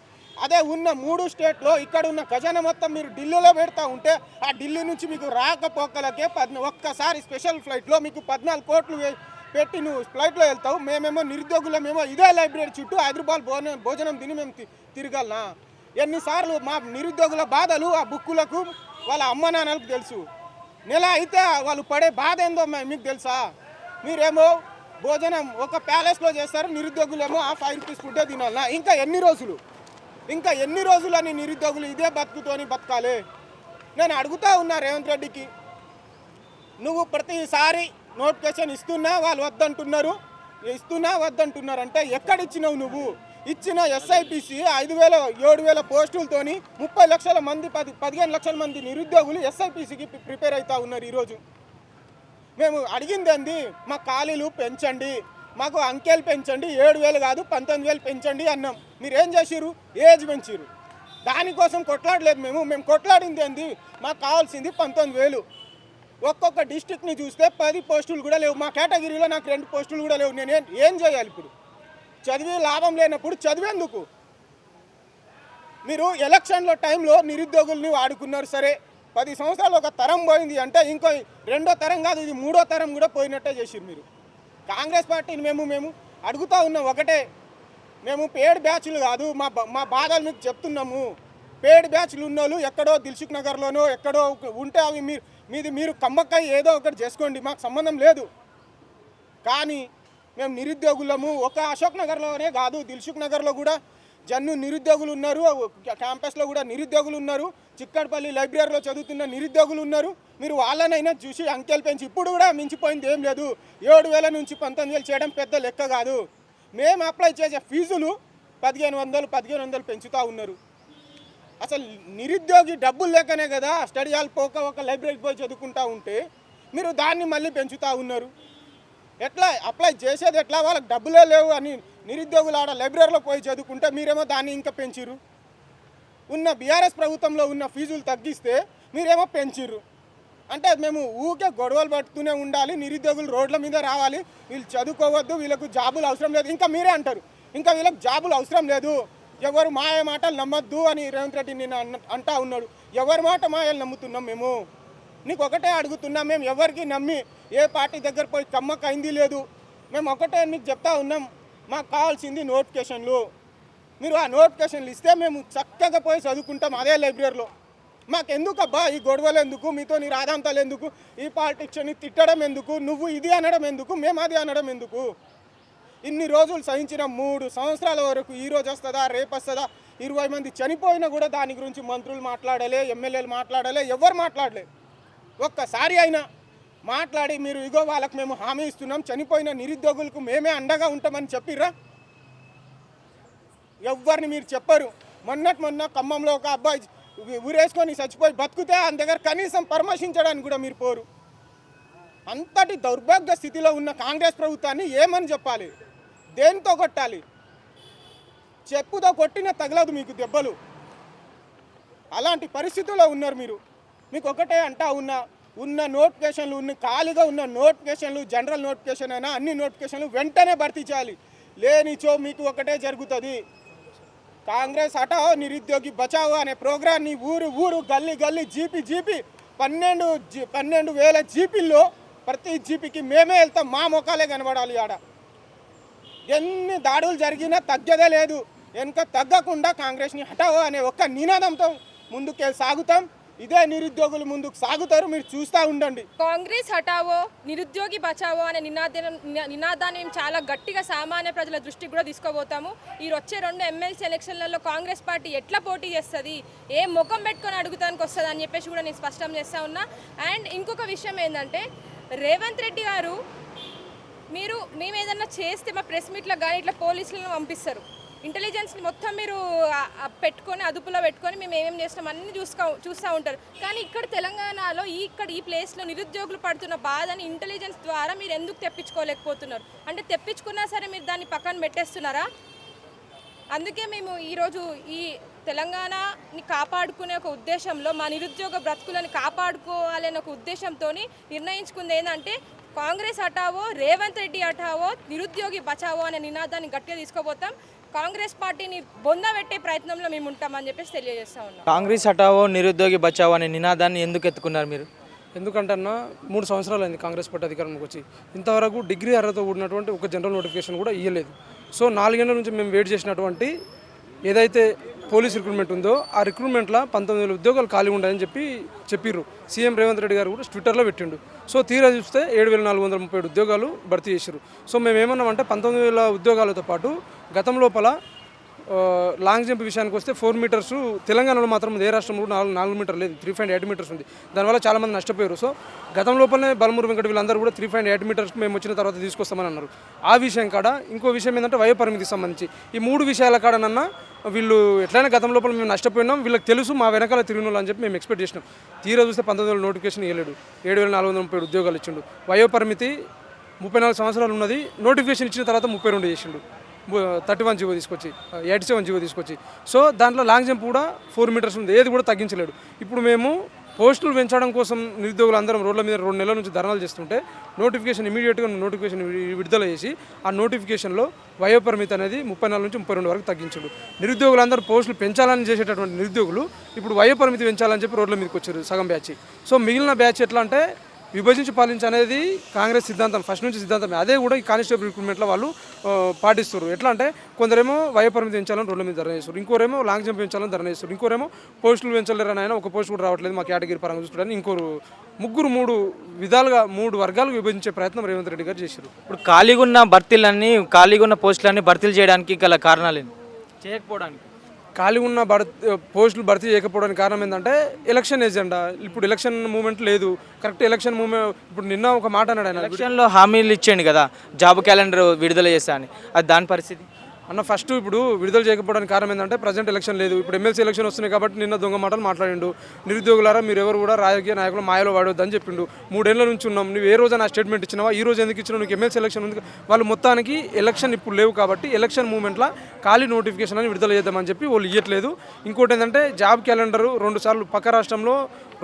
అదే ఉన్న 3 స్టేట్లో ఇక్కడ ఉన్న ఖజానా మొత్తం మీరు ఢిల్లీలో పెడతా ఉంటే ఆ ఢిల్లీ నుంచి మీకు రాకపోకలకే ఒక్కసారి స్పెషల్ ఫ్లైట్లో మీకు 14 కోట్లు పెట్టి నువ్వు ఫ్లైట్లో వెళ్తావు. మేమేమో నిరుద్యోగులమేమో ఇదే లైబ్రరీ చుట్టూ 5 రూపాయలు భోజనం తిని మేము తిరగాలనా? ఎన్నిసార్లు మా నిరుద్యోగుల బాధలు ఆ బుక్కులకు వాళ్ళ అమ్మ నాన్నలకు తెలుసు. నెల అయితే వాళ్ళు పడే బాధ ఏందో మీకు తెలుసా? మీరేమో భోజనం ఒక ప్యాలెస్లో చేస్తారు, నిరుద్యోగులేమో ఆ 5 రూపీస్ ఫుడ్డే తినాలనా? ఇంకా ఎన్ని రోజులని నిరుద్యోగులు ఇదే బతుకుతోని బతకాలి? నేను అడుగుతా ఉన్నా రేవంత్ రెడ్డికి, నువ్వు ప్రతిసారి నోటిఫికేషన్ ఇస్తున్నా వాళ్ళు వద్దంటున్నారు అంటే ఎక్కడిచ్చినావు నువ్వు? ఇచ్చిన SIPC 5,000-7,000 పోస్టులతోని 30 లక్షల మంది 15 లక్షల మంది నిరుద్యోగులు SIPCకి ప్రిపేర్ అవుతా ఉన్నారు. ఈరోజు మేము అడిగింది ఏంది? మా ఖాళీలు పెంచండి, మాకు అంకెలు పెంచండి, 7,000 కాదు 19,000 పెంచండి అన్నాం. మీరు ఏం చేసిరు? ఏజ్ పెంచిరు. దానికోసం కొట్లాడలేదు మేము కొట్లాడింది ఏంది? మాకు కావాల్సింది 19,000. ఒక్కొక్క డిస్ట్రిక్ట్ని చూస్తే 10 పోస్టులు కూడా లేవు. మా కేటగిరీలో నాకు 2 పోస్టులు కూడా లేవు. నేను ఏం చేయాలి ఇప్పుడు? చదివి లాభం లేనప్పుడు చదివేందుకు? మీరు ఎలక్షన్ల టైంలో నిరుద్యోగుల్ని వాడుకున్నారు. సరే 10 సంవత్సరాలు ఒక తరం పోయింది అంటే ఇంకో రెండో తరం కాదు, ఇది మూడో తరం కూడా పోయినట్టే చేసిరు మీరు. కాంగ్రెస్ పార్టీని మేము అడుగుతూ ఉన్నాం ఒకటే, మేము పేడ్ బ్యాచ్లు కాదు, మా బాధలు మీకు చెప్తున్నాము. పేడ్ బ్యాచ్లు ఉన్నోళ్ళు ఎక్కడో దిల్సుఖ్ నగర్లోనో ఎక్కడో ఉంటే అవి మీరు కమ్మక్కై ఏదో ఒకటి చేసుకోండి, మాకు సంబంధం లేదు. కానీ మేము నిరుద్యోగులము. ఒక అశోక్ నగర్లోనే కాదు, దిల్సుఖ్ నగర్లో కూడా జన్ను నిరుద్యోగులు ఉన్నారు, క్యాంపస్లో కూడా నిరుద్యోగులు ఉన్నారు, చిక్కడపల్లి లైబ్రరీలో చదువుతున్న నిరుద్యోగులు ఉన్నారు. మీరు వాళ్ళనైనా చూసి అంకెలు పెంచి, ఇప్పుడు కూడా మించిపోయింది ఏం లేదు. 7,000 నుంచి 19,000 చేయడం పెద్ద లెక్క కాదు. మేము అప్లై చేసే ఫీజులు 1,500 పెంచుతూ ఉన్నారు. అసలు నిరుద్యోగి డబ్బులు లేకనే కదా స్టడీ హాల్ పోక ఒక లైబ్రరీకి పోయి చదువుకుంటూ ఉంటే మీరు దాన్ని మళ్ళీ పెంచుతూ ఉన్నారు. ఎట్లా అప్లై చేసేది ఎట్లా? వాళ్ళకి డబ్బులే లేవు అని నిరుద్యోగులు ఆడ లైబ్రరీలో పోయి చదువుకుంటే మీరేమో దాన్ని ఇంకా పెంచిర్రు. ఉన్న బీఆర్ఎస్ ప్రభుత్వంలో ఉన్న ఫీజులు తగ్గిస్తే మీరేమో పెంచిర్రు. అంటే మేము ఊకే గొడవలు పట్టుతూనే ఉండాలి, నిరుద్యోగులు రోడ్ల మీద రావాలి, వీళ్ళు చదువుకోవద్దు, వీళ్ళకు జాబులు అవసరం లేదు. ఇంకా మీరే అంటారు ఇంకా వీళ్ళకి జాబులు అవసరం లేదు, ఎవరు మాయ మాటలు నమ్మద్దు అని రేవంత్ రెడ్డి నేను అంటా ఉన్నాడు. ఎవరి మాట మాయలు నమ్ముతున్నాం మేము? నీకు ఒకటే అడుగుతున్నాం, మేము ఎవరికి నమ్మి ఏ పార్టీ దగ్గర పోయి కమ్మక అయింది లేదు. మేము ఒకటే మీకు చెప్తా ఉన్నాం, మాకు కావాల్సింది నోటిఫికేషన్లు. మీరు ఆ నోటిఫికేషన్లు ఇస్తే మేము చక్కగా పోయి చదువుకుంటాం అదే లైబ్రరీలో. మాకెందుకు అబ్బా ఈ గొడవలు ఎందుకు, మీతో నీ రాధాంతాలు ఎందుకు, ఈ పాలిటిక్స్ని తిట్టడం ఎందుకు, నువ్వు ఇది అనడం ఎందుకు, మేము అది అనడం ఎందుకు? ఇన్ని రోజులు సహించిన 3 సంవత్సరాల వరకు ఈ రోజు వస్తుందా రేపు వస్తుందా? 20 మంది చనిపోయినా కూడా దాని గురించి మంత్రులు మాట్లాడలే, ఎమ్మెల్యేలు మాట్లాడలే, ఎవరు మాట్లాడలే. ఒక్కసారి అయినా మాట్లాడి మీరు ఇగో వాళ్ళకి మేము హామీ ఇస్తున్నాం, చనిపోయిన నిరుద్యోగులకు మేమే అండగా ఉంటామని చెప్పిర్రా? ఎవరిని మీరు చెప్పరు. మొన్న ఖమ్మంలో ఒక అబ్బాయి ఊరేసుకొని చచ్చిపోయి బతుకుతే ఆయన దగ్గర కనీసం పరామర్శించడానికి కూడా మీరు పోరు. అంతటి దౌర్భాగ్య స్థితిలో ఉన్న కాంగ్రెస్ ప్రభుత్వాన్ని ఏమని చెప్పాలి? దేనితో కొట్టాలి? చెప్పుతో కొట్టినా తగలదు మీకు దెబ్బలు. అలాంటి పరిస్థితుల్లో ఉన్నారు మీరు. మీకు ఒకటే అంటా ఉన్న నోటిఫికేషన్లు, ఖాళీగా ఉన్న నోటిఫికేషన్లు, జనరల్ నోటిఫికేషన్ అయినా అన్ని నోటిఫికేషన్లు వెంటనే భర్తీ చేయాలి. లేనిచో మీకు ఒకటే జరుగుతుంది. కాంగ్రెస్ హటావో నిరుద్యోగి బచావో అనే ప్రోగ్రాన్ని ఊరు గల్లీ జీపీ 12,000 జీపీల్లో ప్రతి జీపీకి మేమే వెళ్తాం, మా మొక్కలే కనబడాలి. ఆడ ఎన్ని దాడులు జరిగినా తగ్గదే లేదు. వెనుక తగ్గకుండా కాంగ్రెస్ని హటావో అనే ఒక్క నినాదంతో ముందుకు సాగుతాం. ఇదే నిరుద్యోగులు ముందుకు సాగుతారు, మీరు చూస్తూ ఉండండి. కాంగ్రెస్ హటావో నిరుద్యోగి బచావో అనే నినాదాన్ని మేము చాలా గట్టిగా సామాన్య ప్రజల దృష్టికి కూడా తీసుకోబోతాము. ఈ వచ్చే 2 ఎమ్మెల్సీ ఎలక్షన్లలో కాంగ్రెస్ పార్టీ ఎట్లా పోటీ చేస్తుంది, ఏ ముఖం పెట్టుకొని అడుగుతానికి వస్తుంది అని చెప్పేసి కూడా నేను స్పష్టం చేస్తూ ఉన్నా. అండ్ ఇంకొక విషయం ఏంటంటే, రేవంత్ రెడ్డి గారు మేము ఏదన్నా చేస్తే మా ప్రెస్ మీట్లో కానీ ఇట్లా పోలీసులను పంపిస్తారు. ఇంటెలిజెన్స్ని మొత్తం మీరు పెట్టుకొని అదుపులో పెట్టుకొని మేము ఏమేమి చేస్తాం అన్నీ చూస్తూ ఉంటారు. కానీ ఇక్కడ తెలంగాణలో ఈ ప్లేస్లో నిరుద్యోగులు పడుతున్న బాధని ఇంటెలిజెన్స్ ద్వారా మీరు ఎందుకు తెప్పించుకోలేకపోతున్నారు? అంటే తెప్పించుకున్నా సరే మీరు దాన్ని పక్కన పెట్టేస్తున్నారా? అందుకే మేము ఈరోజు ఈ తెలంగాణని కాపాడుకునే ఒక ఉద్దేశంలో, మా నిరుద్యోగ బ్రతుకులను కాపాడుకోవాలనే ఒక ఉద్దేశంతో నిర్ణయించుకుంది ఏంటంటే, కాంగ్రెస్ హటావో రేవంత్ రెడ్డి హటావో నిరుద్యోగి బచావో అనే నినాదాన్ని గట్టిగా తీసుకోబోతాం. కాంగ్రెస్ పార్టీని బొందబెట్టే ప్రయత్నంలో మేము ఉంటామని చెప్పేసి తెలియజేస్తా ఉన్నాం. కాంగ్రెస్ హటావో నిరుద్యోగి బచావో అనే నినాదాన్ని ఎందుకు ఎత్తుకున్నారు మీరు? ఎందుకంటన్నా 3 సంవత్సరాలు అయింది కాంగ్రెస్ పార్టీ అధికారంలోకి వచ్చి, ఇంతవరకు డిగ్రీ అర్హత కూడినటువంటి ఒక జనరల్ నోటిఫికేషన్ కూడా ఇవ్వలేదు. సో 4 ఏళ్ల నుంచి మేము వెయిట్ చేసినటువంటి ఏదైతే పోలీస్ రిక్రూట్మెంట్ ఉందో ఆ రిక్రూట్మెంట్లో 19,000 ఉద్యోగాలు ఖాళీ ఉన్నాయని చెప్పిర్రు. సీఎం రేవంత్ రెడ్డి గారు కూడా ట్విట్టర్లో పెట్టిండు. సో తీరా చూస్తే 7,437 ఉద్యోగాలు భర్తీ చేశారు. సో మేము ఏమన్నామంటే 19,000 ఉద్యోగాలతో పాటు గతం లోపల లాంగ్ జంప్ విషయానికి వస్తే 4 మీటర్స్ తెలంగాణలో మాత్రం ఏ రాష్ట్రంలో 4 మీటర్ లేదు, 3.8 మీటర్స్ ఉంది. దానివల్ల చాలామంది నష్టపోయారు. సో గతం లోపలనే బలమూరు వెంకట వీళ్ళందరూ కూడా 3.8 మీటర్స్కి మేము వచ్చిన తర్వాత తీసుకొస్తామని అన్నారు. ఆ విషయం కాడ ఇంకో విషయం ఏంటంటే వయో పరిమితికి సంబంధించి ఈ 3 విషయాల కాడనన్నా వీళ్ళు ఎట్లయినా గతం లోపల మేము నష్టపోయినాం, వీళ్ళకి తెలుసు మా వెనకాల తిరిగిన అని చెప్పి మేము ఎక్స్పెక్ట్ చేసినాం. తీరా చూస్తే 19,000 నోటిఫికేషన్ ఇవ్వలేడు, 7,437 ఉద్యోగాలు ఇచ్చిండు. వయో పరిమితి 34 సంవత్సరాలు ఉన్నది, నోటిఫికేషన్ ఇచ్చిన తర్వాత 32 చేసిండు. 31 జీవో తీసుకొచ్చి 87 జీవో తీసుకొచ్చి. సో దాంట్లో లాంగ్ జంప్ కూడా 4 మీటర్స్ ఉంది, ఏది కూడా తగ్గించలేడు. ఇప్పుడు మేము పోస్టులు పెంచడం కోసం నిరుద్యోగులు అందరం రోడ్ల మీద 2 నెలల నుంచి ధర్నాలు చేస్తుంటే నోటిఫికేషన్ ఇమీడియట్గా నోటిఫికేషన్ విడుదల చేసి ఆ నోటిఫికేషన్లో వయోపరిమితి అనేది 34 నుంచి 32 వరకు తగ్గించాడు. నిరుద్యోగులందరూ పోస్టులు పెంచాలని చేసేటటువంటి నిరుద్యోగులు ఇప్పుడు వయోపరిమితి పెంచాలని చెప్పి రోడ్ల మీదకి వచ్చారు సగం బ్యాచ్. సో మిగిలిన బ్యాచ్ ఎట్లా అంటే విభజించి పాలించి అనేది కాంగ్రెస్ సిద్ధాంతం ఫస్ట్ నుంచి సిద్ధాంతమే. అదే కూడా ఈ కానిస్టేబుల్ రిక్రూట్మెంట్లో వాళ్ళు పాటిస్తారు. ఎట్లా అంటే కొందరేమో వయోపరిమితి పెంచాలని రోడ్ల మీద ధర్నా చేస్తారు, ఇంకోరేమో లాంగ్ జంప్ పెంచాలని ధర్నా చేస్తారు, ఇంకోరేమో పోస్టులు పెంచలేరని ఆయన ఒక పోస్ట్ కూడా రావట్లేదు మా కేటగిరీ పరంగా చూసుకోవడానికి ఇంకోరు ముగ్గురు 3 విధాలుగా 3 వర్గాలకు విభజించే ప్రయత్నం రేవంత్ రెడ్డి గారు చేశారు. ఇప్పుడు ఖాళీగా ఉన్న భర్తీలన్నీ ఖాళీగా ఉన్న పోస్టులన్నీ భర్తీలు చేయడానికి గల కారణాలు చేయకపోవడానికి ఖాళీ ఉన్న పోస్టులు భర్తీ చేయకపోవడానికి కారణం ఏంటంటే ఎలక్షన్ ఎజెండా. ఇప్పుడు ఎలక్షన్ మూమెంట్ లేదు, కరెక్ట్ ఎలక్షన్ మూమెంట్. ఇప్పుడు నిన్న ఒక మాట అన్నాడు ఆయన, ఎలక్షన్లో హామీలు ఇచ్చేయండి కదా జాబ్ క్యాలెండర్ విడుదల చేస్తా అని, అది దాని పరిస్థితి అన్న. ఫస్ట్ ఇప్పుడు విడుదల చేయకపోవడానికి కారణం ఏంటంటే ప్రజెంట్ ఎలక్షన్ లేదు, ఇప్పుడు ఎమ్మెల్సీ ఎలక్షన్ వస్తున్నాయి కాబట్టి నిన్న దొంగ మాటలు మాట్లాడిండు. నిరుద్యోగులారా మీరు ఎవరు కూడా రాజకీయ నాయకులు మాయలో వాడొద్దని చెప్పిండు. 3 ఏళ్ల నుంచి ఉన్నాం, నువ్వు ఏ రోజు నా స్టేట్మెంట్ ఇచ్చినావా, ఈ రోజు ఎందుకు ఇచ్చినావు, నీకు ఎమ్మెల్సీ ఎలక్షన్ ఉంది. వాళ్ళు మొత్తానికి ఎలక్షన్ ఇప్పుడు లేవు కాబట్టి ఎలక్షన్ మూమెంట్లో ఖాళీ నోటిఫికేషన్ అని విడుదల చేద్దామని చెప్పి వాళ్ళు ఇవ్వట్లేదు. ఇంకోటి ఏంటంటే జాబ్ క్యాలెండరు 2 సార్లు పక్క రాష్ట్రంలో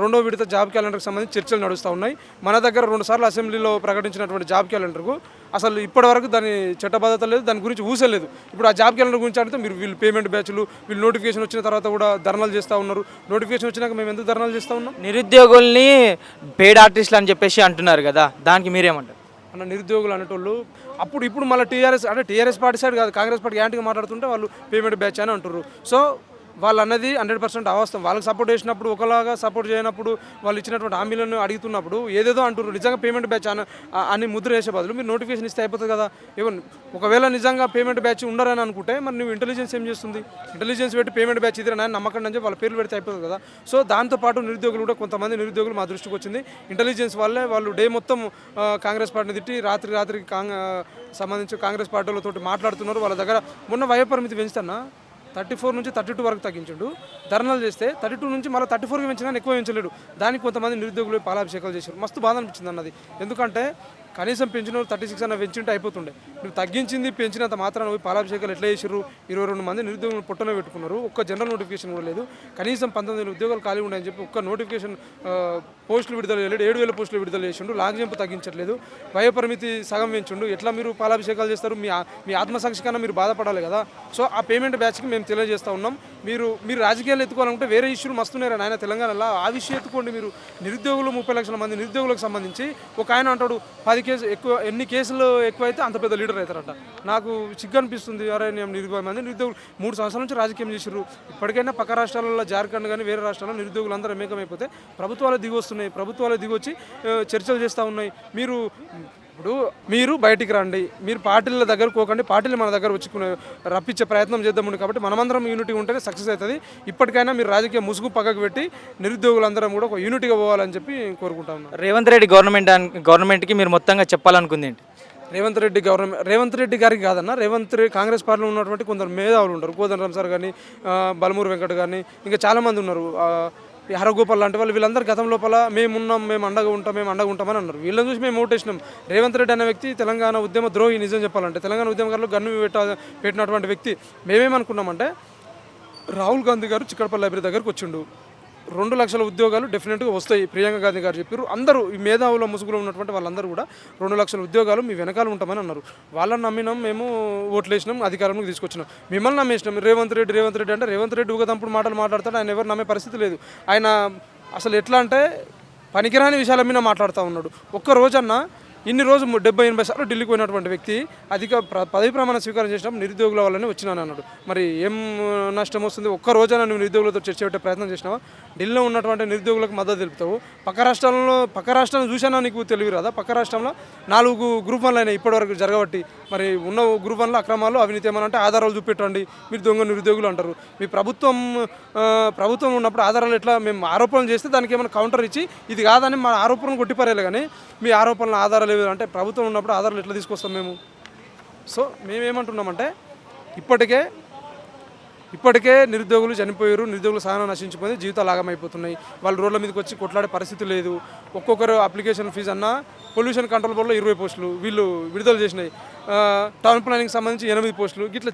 2వ విడత జాబ్ క్యాలెండర్కి సంబంధించి చర్చలు నడుస్తూ ఉన్నాయి. మన దగ్గర 2 సార్లు అసెంబ్లీలో ప్రకటించినటువంటి జాబ్ క్యాలెండర్కు అసలు ఇప్పటివరకు దాని చట్టబద్ధత లేదు, దాని గురించి ఊసలేదు. ఇప్పుడు ఆ జాబ్ క్యాలెండర్ గురించి అడిగితే మీరు వీళ్ళు పేమెంట్ బ్యాచ్లు వీళ్ళు నోటిఫికేషన్ వచ్చిన తర్వాత కూడా ధర్నాలు చేస్తూ ఉన్నారు. నోటిఫికేషన్ వచ్చినాక మేము ఎందుకు ధర్నాలు చేస్తూ ఉన్నాం? నిరుద్యోగుల్ని పెయిడ్ ఆర్టిస్టులు అని చెప్పేసి అంటున్నారు కదా, దానికి మీరేమంటారు? అన్న నిరుద్యోగులు అనేటోళ్ళు ఇప్పుడు మళ్ళీ టీఆర్ఎస్ పార్టీ సైడ్ కాదు, కాంగ్రెస్ పార్టీ యాంటీగా మాట్లాడుతుంటే వాళ్ళు పేమెంట్ బ్యాచ్ అని అంటారు. సో వాళ్ళు అన్నది 100% అవాస్తవం. వాళ్ళకి సపోర్ట్ చేసినప్పుడు ఒకలాగా సపోర్ట్ చేయనప్పుడు వాళ్ళు ఇచ్చినటువంటి హామీలను అడుగుతున్నప్పుడు ఏదేదో అంటారు. నిజంగా పేమెంట్ బ్యాచ్ అని ముద్ర వేసే బదులు మీరు నోటిఫికేషన్ ఇస్తే అయిపోతుంది కదా. ఒకవేళ నిజంగా పేమెంట్ బ్యాచ్ ఉండరని అనుకుంటే మరి నువ్వు ఇంటెలిజెన్స్ ఏం చేస్తుంది? ఇంటెలిజెన్స్ పెట్టి పేమెంట్ బ్యాచ్ ఇదే నమ్మకం అని చెప్పి వాళ్ళ పేర్లు పెడితే అయిపోతుంది కదా. సో దాంతోపాటు నిరుద్యోగులు కూడా కొంతమంది నిరుద్యోగులు మా దృష్టికి వచ్చింది, ఇంటెలిజెన్స్ వాళ్ళే వాళ్ళు డే మొత్తం కాంగ్రెస్ పార్టీని తిట్టి రాత్రికి సంబంధించి కాంగ్రెస్ పార్టీలతో మాట్లాడుతున్నారు. వాళ్ళ దగ్గర మొన్న వయోపరిమితి పెంచుతున్నా 34 నుంచి 32 వరకు తగ్గించాడు. ధర్నాలు చేస్తే 32 నుంచి మళ్ళీ 34కి పెంచినా ఎక్కువ పెంచలేడు. దానికి కొంతమంది నిరుద్యోగులు పాలాభిషేకాలు చేశారు. మస్తు బాధ అనిపించింది అన్నది. ఎందుకంటే కనీసం పెంచిన 36 అన్న పెంచుంటే అయిపోతుండే. నువ్వు తగ్గించింది పెంచినంత మాత్రం నువ్వు పాలాభిషేకాలు ఎట్లా చేసారు? 22 మంది నిరుద్యోగులు పొట్టనే పెట్టుకున్నారు. ఒక్క జనరల్ నోటిఫికేషన్ కూడా లేదు. కనీసం 19,000 ఉద్యోగాలు ఖాళీ ఉన్నాయని చెప్పి ఒక్క నోటిఫికేషన్ పోస్టులు విడుదల చేయలేడు. 7,000 పోస్టులు విడుదల చేసిండు. లాంగ్ జంప్ తగ్గించట్లేదు. వయోపరిమితి సగం పెంచుండు. ఎట్లా మీరు పాలాభిషేకాలు చేస్తారు? మీ ఆత్మసాక్షి కన్నా మీరు బాధపడాలి కదా. సో ఆ పేమెంట్ బ్యాచ్కి మేము తెలియజేస్తూ ఉన్నాం. మీరు రాజకీయాలు ఎత్తుకోవాలంటే వేరే ఇష్యూలు మస్తున్నాయి ఆయన తెలంగాణలో, ఆ విషయం ఎత్తుకోండి. మీరు నిరుద్యోగులు 30 లక్షల మంది నిరుద్యోగులకు సంబంధించి ఒక ఆయన అంటాడు 10 కేసులు ఎక్కువ, ఎన్ని కేసులు ఎక్కువైతే అంత పెద్ద లీడర్ అవుతారట. నాకు సిగ్గు అనిపిస్తుంది. అరే నేను 20 మంది నిరుద్యోగులు 3 సంవత్సరాల నుంచి రాజకీయం చేశారు. ఇప్పటికైనా పక్క రాష్ట్రాలలో జార్ఖండ్ కానీ వేరే రాష్ట్రాల్లో నిరుద్యోగులు అందరూ ఏకమైపోతే ప్రభుత్వాలు దిగి వస్తున్నాయి, ప్రభుత్వాలు దిగి వచ్చి చర్చలు చేస్తూ ఉన్నాయి. మీరు బయటికి రండి, మీరు పార్టీల దగ్గరకు పోకండి, పార్టీలు మన దగ్గర వచ్చి రప్పించే ప్రయత్నం చేద్దాము. కాబట్టి మనమందరం యూనిటీ ఉంటేనే సక్సెస్ అవుతుంది. ఇప్పటికైనా మీరు రాజకీయ ముసుగు పక్కకు పెట్టి నిరుద్యోగులందరం కూడా ఒక యూనిటీగా పోవాలని చెప్పి కోరుకుంటా ఉన్నాను. రేవంత్ రెడ్డి గవర్నమెంట్కి మీరు మొత్తంగా చెప్పాలనుకుంది ఏంటి? రేవంత్ రెడ్డి గారికి కాదన్న, కాంగ్రెస్ పార్టీలో ఉన్నటువంటి కొందరు మేధావులు ఉంటారు. కోదండరామ్ సార్ కానీ, బలమూరు వెంకట్ కానీ, ఇంకా చాలామంది ఉన్నారు. హరగోపాల్ లాంటి వాళ్ళు వీళ్ళందరూ గతం లోపల మేము అండగా ఉంటామని అన్నారు. వీళ్ళని చూసి మేము ఓటేసినాం. రేవంత్ రెడ్డి అనే వ్యక్తి తెలంగాణ ఉద్యమ ద్రోహి. నిజం చెప్పాలంటే తెలంగాణ ఉద్యమకారులు గన్ను పెట్టినటువంటి వ్యక్తి. మేమేమనుకున్నామంటే రాహుల్ గాంధీ గారు చిక్కడపల్లి లైబ్రరీ దగ్గరకు వచ్చిండు, 2 లక్షల ఉద్యోగాలు డెఫినెట్గా వస్తాయి ప్రియాంక గాంధీ గారు చెప్పారు. అందరూ ఈ మేధావుల ముసుగులో ఉన్నటువంటి వాళ్ళందరూ కూడా 2 లక్షల ఉద్యోగాలు మీ వెనకాల ఉంటామని అన్నారు. వాళ్ళని నమ్మినాం, మేము ఓట్లు వేసినాం, అధికారంలోకి తీసుకొచ్చినాం. మిమ్మల్ని నమ్మేసినాం. రేవంత్ రెడ్డి అంటే రేవంత్ రెడ్డి ఊగదంపుడు మాటలు మాట్లాడతాడు. ఆయన ఎవరు నమ్మే పరిస్థితి లేదు. ఆయన అసలు ఎట్లా అంటే పనికిరాని విషయాల మీద మాట్లాడుతూ ఉన్నాడు. ఒక్క రోజన్నా ఇన్ని రోజు 70-80 సార్లు ఢిల్లీకి పోయినటువంటి వ్యక్తి పదవి ప్రమాణ స్వీకారం చేసినప్పుడు నిరుద్యోగుల వల్లనే వచ్చినాను అన్నాడు. మరి ఏం నష్టం వస్తుంది? ఒక్క రోజైనా నువ్వు నిరుద్యోగులతో చర్చ పెట్టే ప్రయత్నం చేసినావా? ఢిల్లీలో ఉన్నటువంటి నిరుద్యోగులకు మద్దతు తెలుపుతావు. పక్క రాష్ట్రాలను చూసినా నీకు తెలివి రాదా? పక్క రాష్ట్రంలో 4 గ్రూప్ 1లు అయినాయి ఇప్పటివరకు జరగబట్టి. మరి ఉన్న గ్రూప్ 1లో అక్రమాలు అవినీతి ఏమనంటే ఆధారాలు చూపెట్టండి, మీరు దొంగ నిరుద్యోగులు అంటారు. మీ ప్రభుత్వం ఉన్నప్పుడు ఆధారాలు ఎట్లా? మేము ఆరోపణలు చేస్తే దానికి ఏమైనా కౌంటర్ ఇచ్చి ఇది కాదని మా ఆరోపణలు కొట్టిపారేయాలి. కానీ మీ ఆరోపణలు ఆధారాలు అంటే ప్రభుత్వం ఉన్నప్పుడు ఆధారాలు ఎట్లా తీసుకొస్తాం మేము? సో మేమేమంటున్నామంటే ఇప్పటికే నిరుద్యోగులు చనిపోయారు, నిరుద్యోగులు సహనం నశించిపోయి జీవితాలు ఆగమైపోతున్నాయి. వాళ్ళు రోడ్ల మీదకి వచ్చి కొట్లాడే పరిస్థితి లేదు. ఒక్కొక్కరు అప్లికేషన్ ఫీజు అన్నా పొల్యూషన్ కంట్రోల్ బోర్డులో 20 పోస్టులు వీళ్ళు విడుదల చేసినాయి. టౌన్ ప్లానింగ్ సంబంధించి 8 పోస్టులు గిట్లా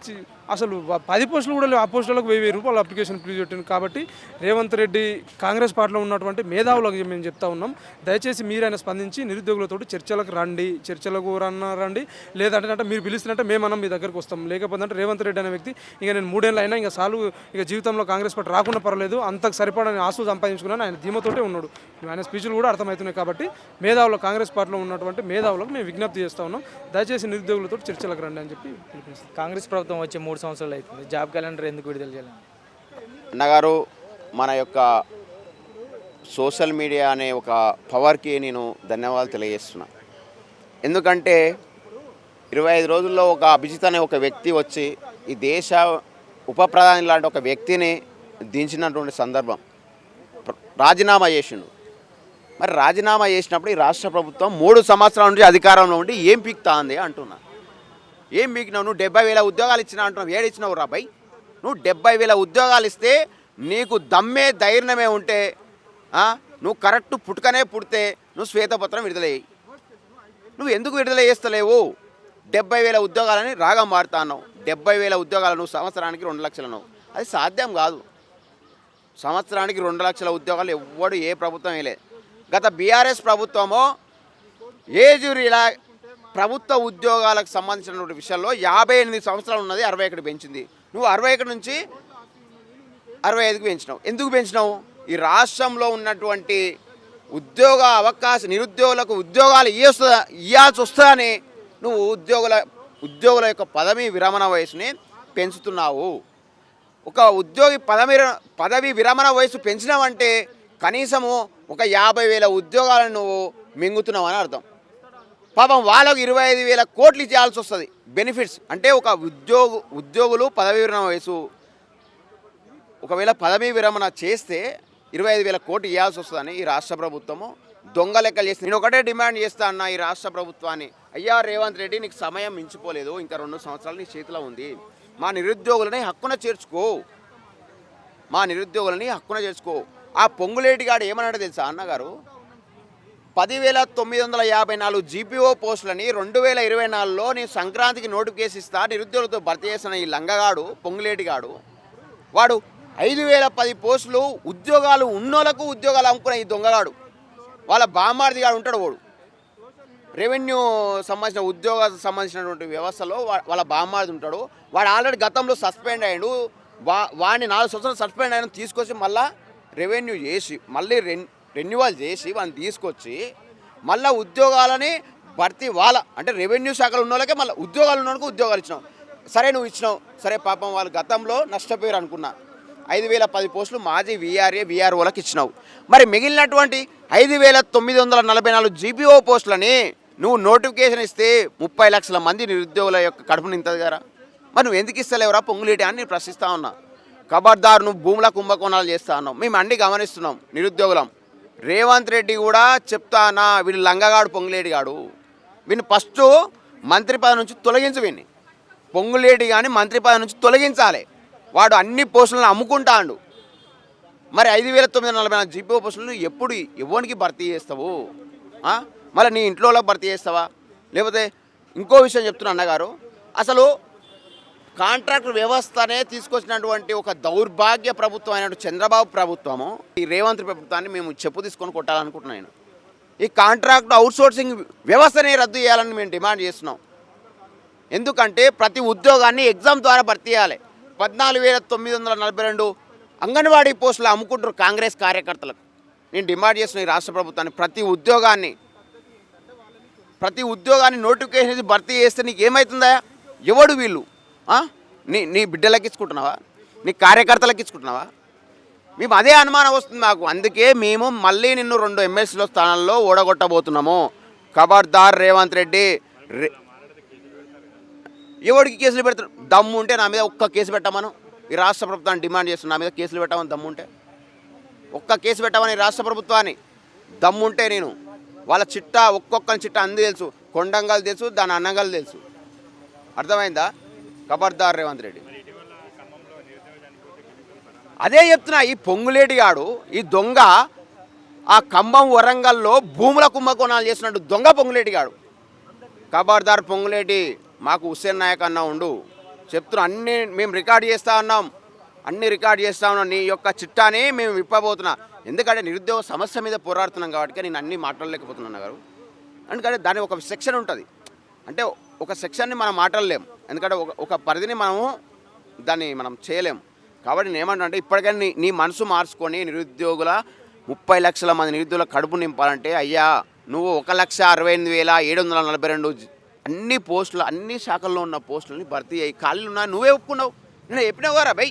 అసలు 10 పోస్టులు కూడా లేవు. ఆ పోస్టులకు 1000 రూపాయలు అప్లికేషన్ ఫీజు పెట్టింది. కాబట్టి రేవంత్ రెడ్డి కాంగ్రెస్ పార్టీలో ఉన్నటువంటి మేధావులకు మేము చెప్తా ఉన్నాం, దయచేసి మీరైనా స్పందించి నిరుద్యోగులతో చర్చలకు రండి, చర్చలకు రండి. లేదంటే మీరు పిలుస్తున్నట్టే మేమన్నా మీ దగ్గరకు వస్తాం. లేకపోతే అంటే రేవంత్ రెడ్డి అనే వ్యక్తి ఇక నేను 3 ఏళ్ళు అయినా ఇంకా సాలు ఇక జీవితంలో కాంగ్రెస్ పార్టీ రాకుండా పర్వాలేదు, అంతకు సరిపడని ఆస్తులు సంపాదించుకున్నాను ఆయన ధీమతోటే ఉన్నాడు. ఆయన స్పీచ్లు కూడా అర్థమవుతున్నాయి. కాబట్టి మేధావులు కాంగ్రెస్ పార్టీలో ఉన్నటువంటి మేధావులకు మేము విజ్ఞప్తి చేస్తూ ఉన్నాం, దయచేసి నిరుద్యోగులతో చర్చలకు రండి అని చెప్పి పిలుపునిస్తాం. కాంగ్రెస్ ప్రభుత్వం వచ్చి 3 సంవత్సరాలు అవుతుంది, జాబ్ క్యాలెండర్ ఎందుకు విడుదల చేయాలి? అన్నగారు, మన యొక్క సోషల్ మీడియా అనే ఒక పవర్కి నేను ధన్యవాదాలు తెలియజేస్తున్నా. ఎందుకంటే 25 రోజుల్లో ఒక అభిజిత్ అనే ఒక వ్యక్తి వచ్చి ఈ దేశ ఉప ప్రధాని లాంటి ఒక వ్యక్తిని దించినటువంటి సందర్భం, రాజీనామా చేసిండు. మరి రాజీనామా చేసినప్పుడు ఈ రాష్ట్ర ప్రభుత్వం 3 సంవత్సరాల నుంచి అధికారంలో ఉండి ఏం పీక్తా ఉంది అంటున్నా. ఏం పీకినావు? నువ్వు 70,000 ఉద్యోగాలు ఇచ్చినా అంటున్నావు. ఏడిచ్చినావు రాబాయ్? నువ్వు 70,000 ఉద్యోగాలు ఇస్తే నీకు దమ్మే ధైర్యమే ఉంటే నువ్వు కరెక్ట్ పుట్టుకనే పుడితే నువ్వు శ్వేతపత్రం విడుదల చేయి. నువ్వు ఎందుకు విడుదల చేస్తలేవు? 70,000 ఉద్యోగాలని రాగం మారుతా అన్నావు. 70,000 ఉద్యోగాలు నువ్వు సంవత్సరానికి 2 లక్షలు అన్నావు. అది సాధ్యం కాదు. సంవత్సరానికి 2 లక్షల ఉద్యోగాలు ఎవ్వడు ఏ ప్రభుత్వం వేయలేదు. గత బీఆర్ఎస్ ప్రభుత్వమో ఏజ్ ఇలా ప్రభుత్వ ఉద్యోగాలకు సంబంధించినటువంటి విషయంలో 58 సంవత్సరాలు ఉన్నది 61 పెంచింది. నువ్వు 61 నుంచి 65కి పెంచినావు. ఎందుకు పెంచినావు? ఈ రాష్ట్రంలో ఉన్నటువంటి ఉద్యోగ అవకాశం నిరుద్యోగులకు ఉద్యోగాలు ఇవ్వాల్సి వస్తుందని నువ్వు ఉద్యోగుల యొక్క పదవీ విరమణ వయసుని పెంచుతున్నావు. ఒక ఉద్యోగి పదవీ విరమణ వయసు పెంచినావంటే కనీసము ఒక 50,000 ఉద్యోగాలను నువ్వు మింగుతున్నావు అని అర్థం. పాపం వాళ్ళకు 25,000 కోట్లు ఇచ్చేయాల్సి వస్తుంది బెనిఫిట్స్. అంటే ఒక ఉద్యోగులు పదవీ విరమణ వయసు ఒకవేళ పదవీ విరమణ చేస్తే 25,000 కోట్లు ఇవ్వాల్సి వస్తుందని ఈ రాష్ట్ర ప్రభుత్వము దొంగ లెక్కలు చేస్తుంది. నేను ఒకటే డిమాండ్ చేస్తా అన్న ఈ రాష్ట్ర ప్రభుత్వాన్ని, అయ్యా రేవంత్ రెడ్డి, నీకు సమయం మించిపోలేదు, ఇంకా 2 సంవత్సరాలు నీ చేతిలో ఉంది. మా నిరుద్యోగులని హక్కున చేర్చుకో. ఆ పొంగులేటి గాడు ఏమన్నాడో తెలుసా అన్నగారు? 10,954 జీపీఓ పోస్టులని 2024లో నేను సంక్రాంతికి నోటిఫికేషన్ ఇస్తా నిరుద్యోగులతో భర్తీ చేసిన ఈ లంగగాడు పొంగులేటిగాడు వాడు 5,010 పోస్టులు ఉద్యోగాలు ఉన్నోళ్ళకు ఉద్యోగాలు అమ్ముకున్న ఈ దొంగగాడు వాళ్ళ బామ్మార్దిగాడు ఉంటాడు. వాడు రెవెన్యూ సంబంధించినటువంటి వ్యవస్థలో వాళ్ళ బామ్మార్ది ఉంటాడు. వాడు ఆల్రెడీ గతంలో సస్పెండ్ అయ్యాడు. వాడిని 4 సంవత్సరాలు సస్పెండ్ అయిన తీసుకొచ్చి మళ్ళీ రెవెన్యూ చేసి మళ్ళీ రెన్యువల్ చేసి వాడిని తీసుకొచ్చి మళ్ళీ ఉద్యోగాలని భర్తీ అంటే రెవెన్యూ శాఖలో ఉన్న వాళ్ళకే మళ్ళీ ఉద్యోగాలు ఉన్న వాళ్ళకి ఉద్యోగాలు ఇచ్చినావు. సరే నువ్వు ఇచ్చినావు, సరే పాపం వాళ్ళు గతంలో నష్టపోయారు అనుకున్నా. 5,010 పోస్టులు మాజీ వీఆర్ఓలకు ఇచ్చినావు. మరి మిగిలినటువంటి 5,944 జీపీఓ పోస్టులని నువ్వు నోటిఫికేషన్ ఇస్తే 30 లక్షల మంది నిరుద్యోగుల యొక్క కడుపు నింతది కదా. మరి నువ్వు ఎందుకు ఇస్తలేవురా పొంగులేటి అని నేను ప్రశ్నిస్తా ఉన్నా. ఖబర్దారు, నువ్వు భూముల కుంభకోణాలు చేస్తా ఉన్నావు. మేము అన్ని గమనిస్తున్నాం నిరుద్యోగులం. రేవంత్ రెడ్డి కూడా చెప్తానా, వీళ్ళు లంగగాడు పొంగులేటిగాడు, వీడిని ఫస్ట్ మంత్రి పదవి నుంచి తొలగించు. వీడిని పొంగులేటి కానీ మంత్రి పదవి నుంచి తొలగించాలి. వాడు అన్ని పోస్టులను అమ్ముకుంటాడు. మరి 5,944 జీపీఓ పోస్టులను ఎప్పుడు ఎవరికి భర్తీ చేస్తావు? మళ్ళీ నీ ఇంట్లో భర్తీ చేస్తావా? లేకపోతే ఇంకో విషయం చెప్తున్నా అన్నగారు, అసలు కాంట్రాక్ట్ వ్యవస్థనే తీసుకొచ్చినటువంటి ఒక దౌర్భాగ్య ప్రభుత్వం అయినట్టు చంద్రబాబు ప్రభుత్వము ఈ రేవంత్ ప్రభుత్వాన్ని మేము చెప్పు తీసుకొని కొట్టాలనుకుంటున్నాను. ఈ కాంట్రాక్ట్ అవుట్సోర్సింగ్ వ్యవస్థనే రద్దు చేయాలని మేము డిమాండ్ చేస్తున్నాం. ఎందుకంటే ప్రతి ఉద్యోగాన్ని ఎగ్జామ్ ద్వారా భర్తీ చేయాలి. 14,942 అంగన్వాడీ పోస్టులు అమ్ముకుంటారు కాంగ్రెస్ కార్యకర్తలకు. నేను డిమాండ్ చేస్తున్న ఈ రాష్ట్ర ప్రభుత్వాన్ని ప్రతి ఉద్యోగాన్ని నోటిఫికేషన్ భర్తీ చేస్తే నీకు ఏమవుతుందా? ఎవడు వీళ్ళు? నీ బిడ్డలకి ఇచ్చుకుంటున్నావా? నీ కార్యకర్తలకు ఇచ్చుకుంటున్నావా? మేము అదే అనుమానం వస్తుంది మాకు. అందుకే మేము మళ్ళీ నిన్ను 2 ఎమ్మెల్సీల స్థానాల్లో ఓడగొట్టబోతున్నాము. ఖబర్దార్ రేవంత్ రెడ్డి. ఎవరికి కేసులు పెడతారు? దమ్ము ఉంటే నా మీద ఒక్క కేసు పెట్టమను. ఈ రాష్ట్ర ప్రభుత్వాన్ని డిమాండ్ చేస్తున్నా, నా మీద కేసులు పెట్టమని దమ్ము ఉంటే ఒక్క కేసు పెట్టమని రాష్ట్ర ప్రభుత్వాన్ని దమ్ముంటే నేను వాళ్ళ చిట్టా ఒక్కొక్కరి చిట్టా అంది తెలుసు, కొండంగల్ తెలుసు, దాని అన్నగల్ తెలుసు. అర్థమైందా? ఖబర్దార్ రేవంత్ రెడ్డి. అదే చెప్తున్నా, ఈ పొంగులేటిగాడు ఈ దొంగ ఆ ఖమ్మం వరంగల్లో భూముల కుంభకోణాలు చేసినట్టు దొంగ పొంగులేటిగాడు. ఖబర్దార్ పొంగులేటి, మాకు హుస్సేన్ నాయక్ అన్న ఉండు, చెప్తున్నా, అన్నీ మేము రికార్డ్ చేస్తూ ఉన్నాం, అన్నీ రికార్డ్ చేస్తూ ఉన్నాం. నీ యొక్క చిట్టాని మేము విప్పబోతున్నా. ఎందుకంటే నిరుద్యోగ సమస్య మీద పోరాడుతున్నాం కాబట్టి నేను అన్నీ మాట్లాడలేకపోతున్నాను గారు. ఎందుకంటే దాని ఒక సెక్షన్ ఉంటుంది, అంటే ఒక సెక్షన్ని మనం మాట్లాడలేము, ఎందుకంటే ఒక పరిధిని దాన్ని మనం చేయలేము. కాబట్టి నేను ఏమంటా అంటే ఇప్పటికైనా నీ మనసు మార్చుకొని నిరుద్యోగుల 30 లక్షల మంది నిరుద్యోగుల కడుపు నింపాలంటే అయ్యా నువ్వు 1,68,742 అన్ని పోస్టులు, అన్ని శాఖల్లో ఉన్న పోస్టులని భర్తీ అయ్యి ఖాళీలు ఉన్నాయి. నువ్వే ఒప్పుకున్నావు, నిన్న చెప్పినావు కదా బై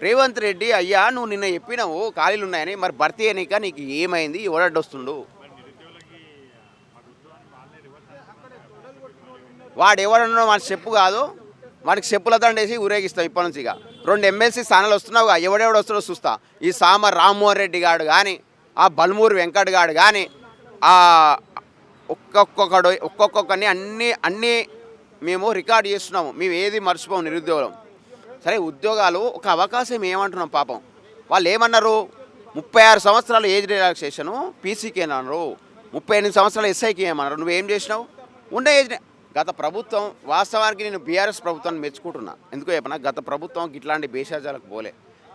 రేవంత్ రెడ్డి. అయ్యా నువ్వు నిన్న చెప్పినావు ఖాళీలు ఉన్నాయని, మరి భర్తీ అయ్యాక నీకు ఏమైంది? ఎవడడ్డొస్తుండు? వాడు ఎవడన్నా వాడి చెప్పు కాదు, వాడికి చెప్పులతో వేసి ఊరేగిస్తాం ఇప్పటి నుంచి. ఇక 2 ఎమ్మెల్సీ స్థానాలు వస్తున్నావుగా, ఎవడెవడు వస్తాడో చూస్తా. ఈ సామ రామ్మోహన్ రెడ్డి గాడు కానీ, ఆ బల్మూరు వెంకట్ గాడు కానీ, ఆ ఒక్కొక్కరిని అన్నీ మేము రికార్డ్ చేస్తున్నాము. మేము ఏది మర్చిపోము నిరుద్యోగం. సరే ఉద్యోగాలు ఒక అవకాశం ఏమంటున్నాం పాపం. వాళ్ళు ఏమన్నారు, 36 సంవత్సరాలు ఏజ్ రిలాక్సేషను పీసీకి అన్నారు, 38 సంవత్సరాలు ఎస్ఐకి ఏమన్నారు. నువ్వేం చేసినావు? ఉండే ఏజ్ గత ప్రభుత్వం, వాస్తవానికి నేను బీఆర్ఎస్ ప్రభుత్వాన్ని మెచ్చుకుంటున్నా. ఎందుకో చెప్పనా, గత ప్రభుత్వం ఇట్లాంటి భేషజాలకు పోలే,